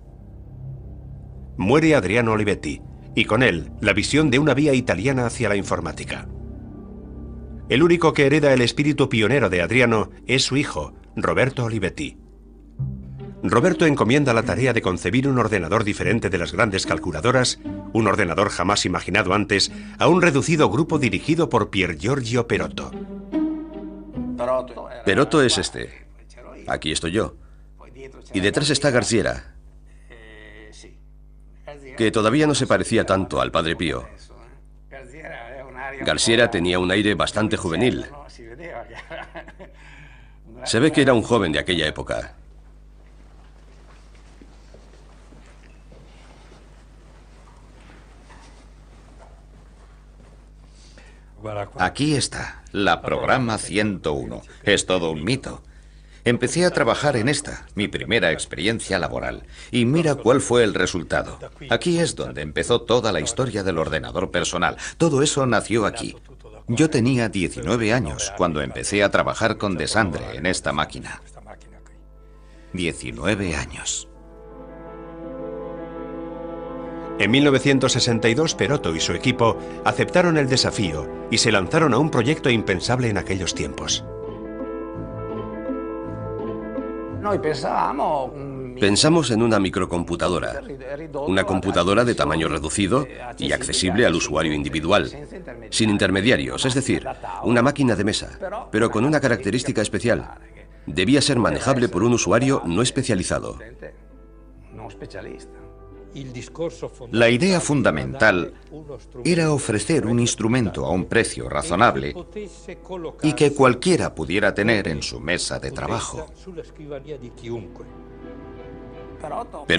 Muere Adriano Olivetti, y con él la visión de una vía italiana hacia la informática. El único que hereda el espíritu pionero de Adriano es su hijo, Roberto Olivetti. Roberto encomienda la tarea de concebir un ordenador diferente de las grandes calculadoras, un ordenador jamás imaginado antes, a un reducido grupo dirigido por Pier Giorgio Perotto. Perotto es este. Aquí estoy yo. Y detrás está Garciera, que todavía no se parecía tanto al Padre Pío. Garciera tenía un aire bastante juvenil. Se ve que era un joven de aquella época. Aquí está, la programa 101. Es todo un mito. Empecé a trabajar en esta, mi primera experiencia laboral. Y mira cuál fue el resultado. Aquí es donde empezó toda la historia del ordenador personal. Todo eso nació aquí. Yo tenía 19 años cuando empecé a trabajar con Desandre en esta máquina. 19 años. En 1962, Perotto y su equipo aceptaron el desafío y se lanzaron a un proyecto impensable en aquellos tiempos. Pensamos en una microcomputadora, una computadora de tamaño reducido y accesible al usuario individual, sin intermediarios, es decir, una máquina de mesa, pero con una característica especial. Debía ser manejable por un usuario no especializado. La idea fundamental era ofrecer un instrumento a un precio razonable y que cualquiera pudiera tener en su mesa de trabajo. Pero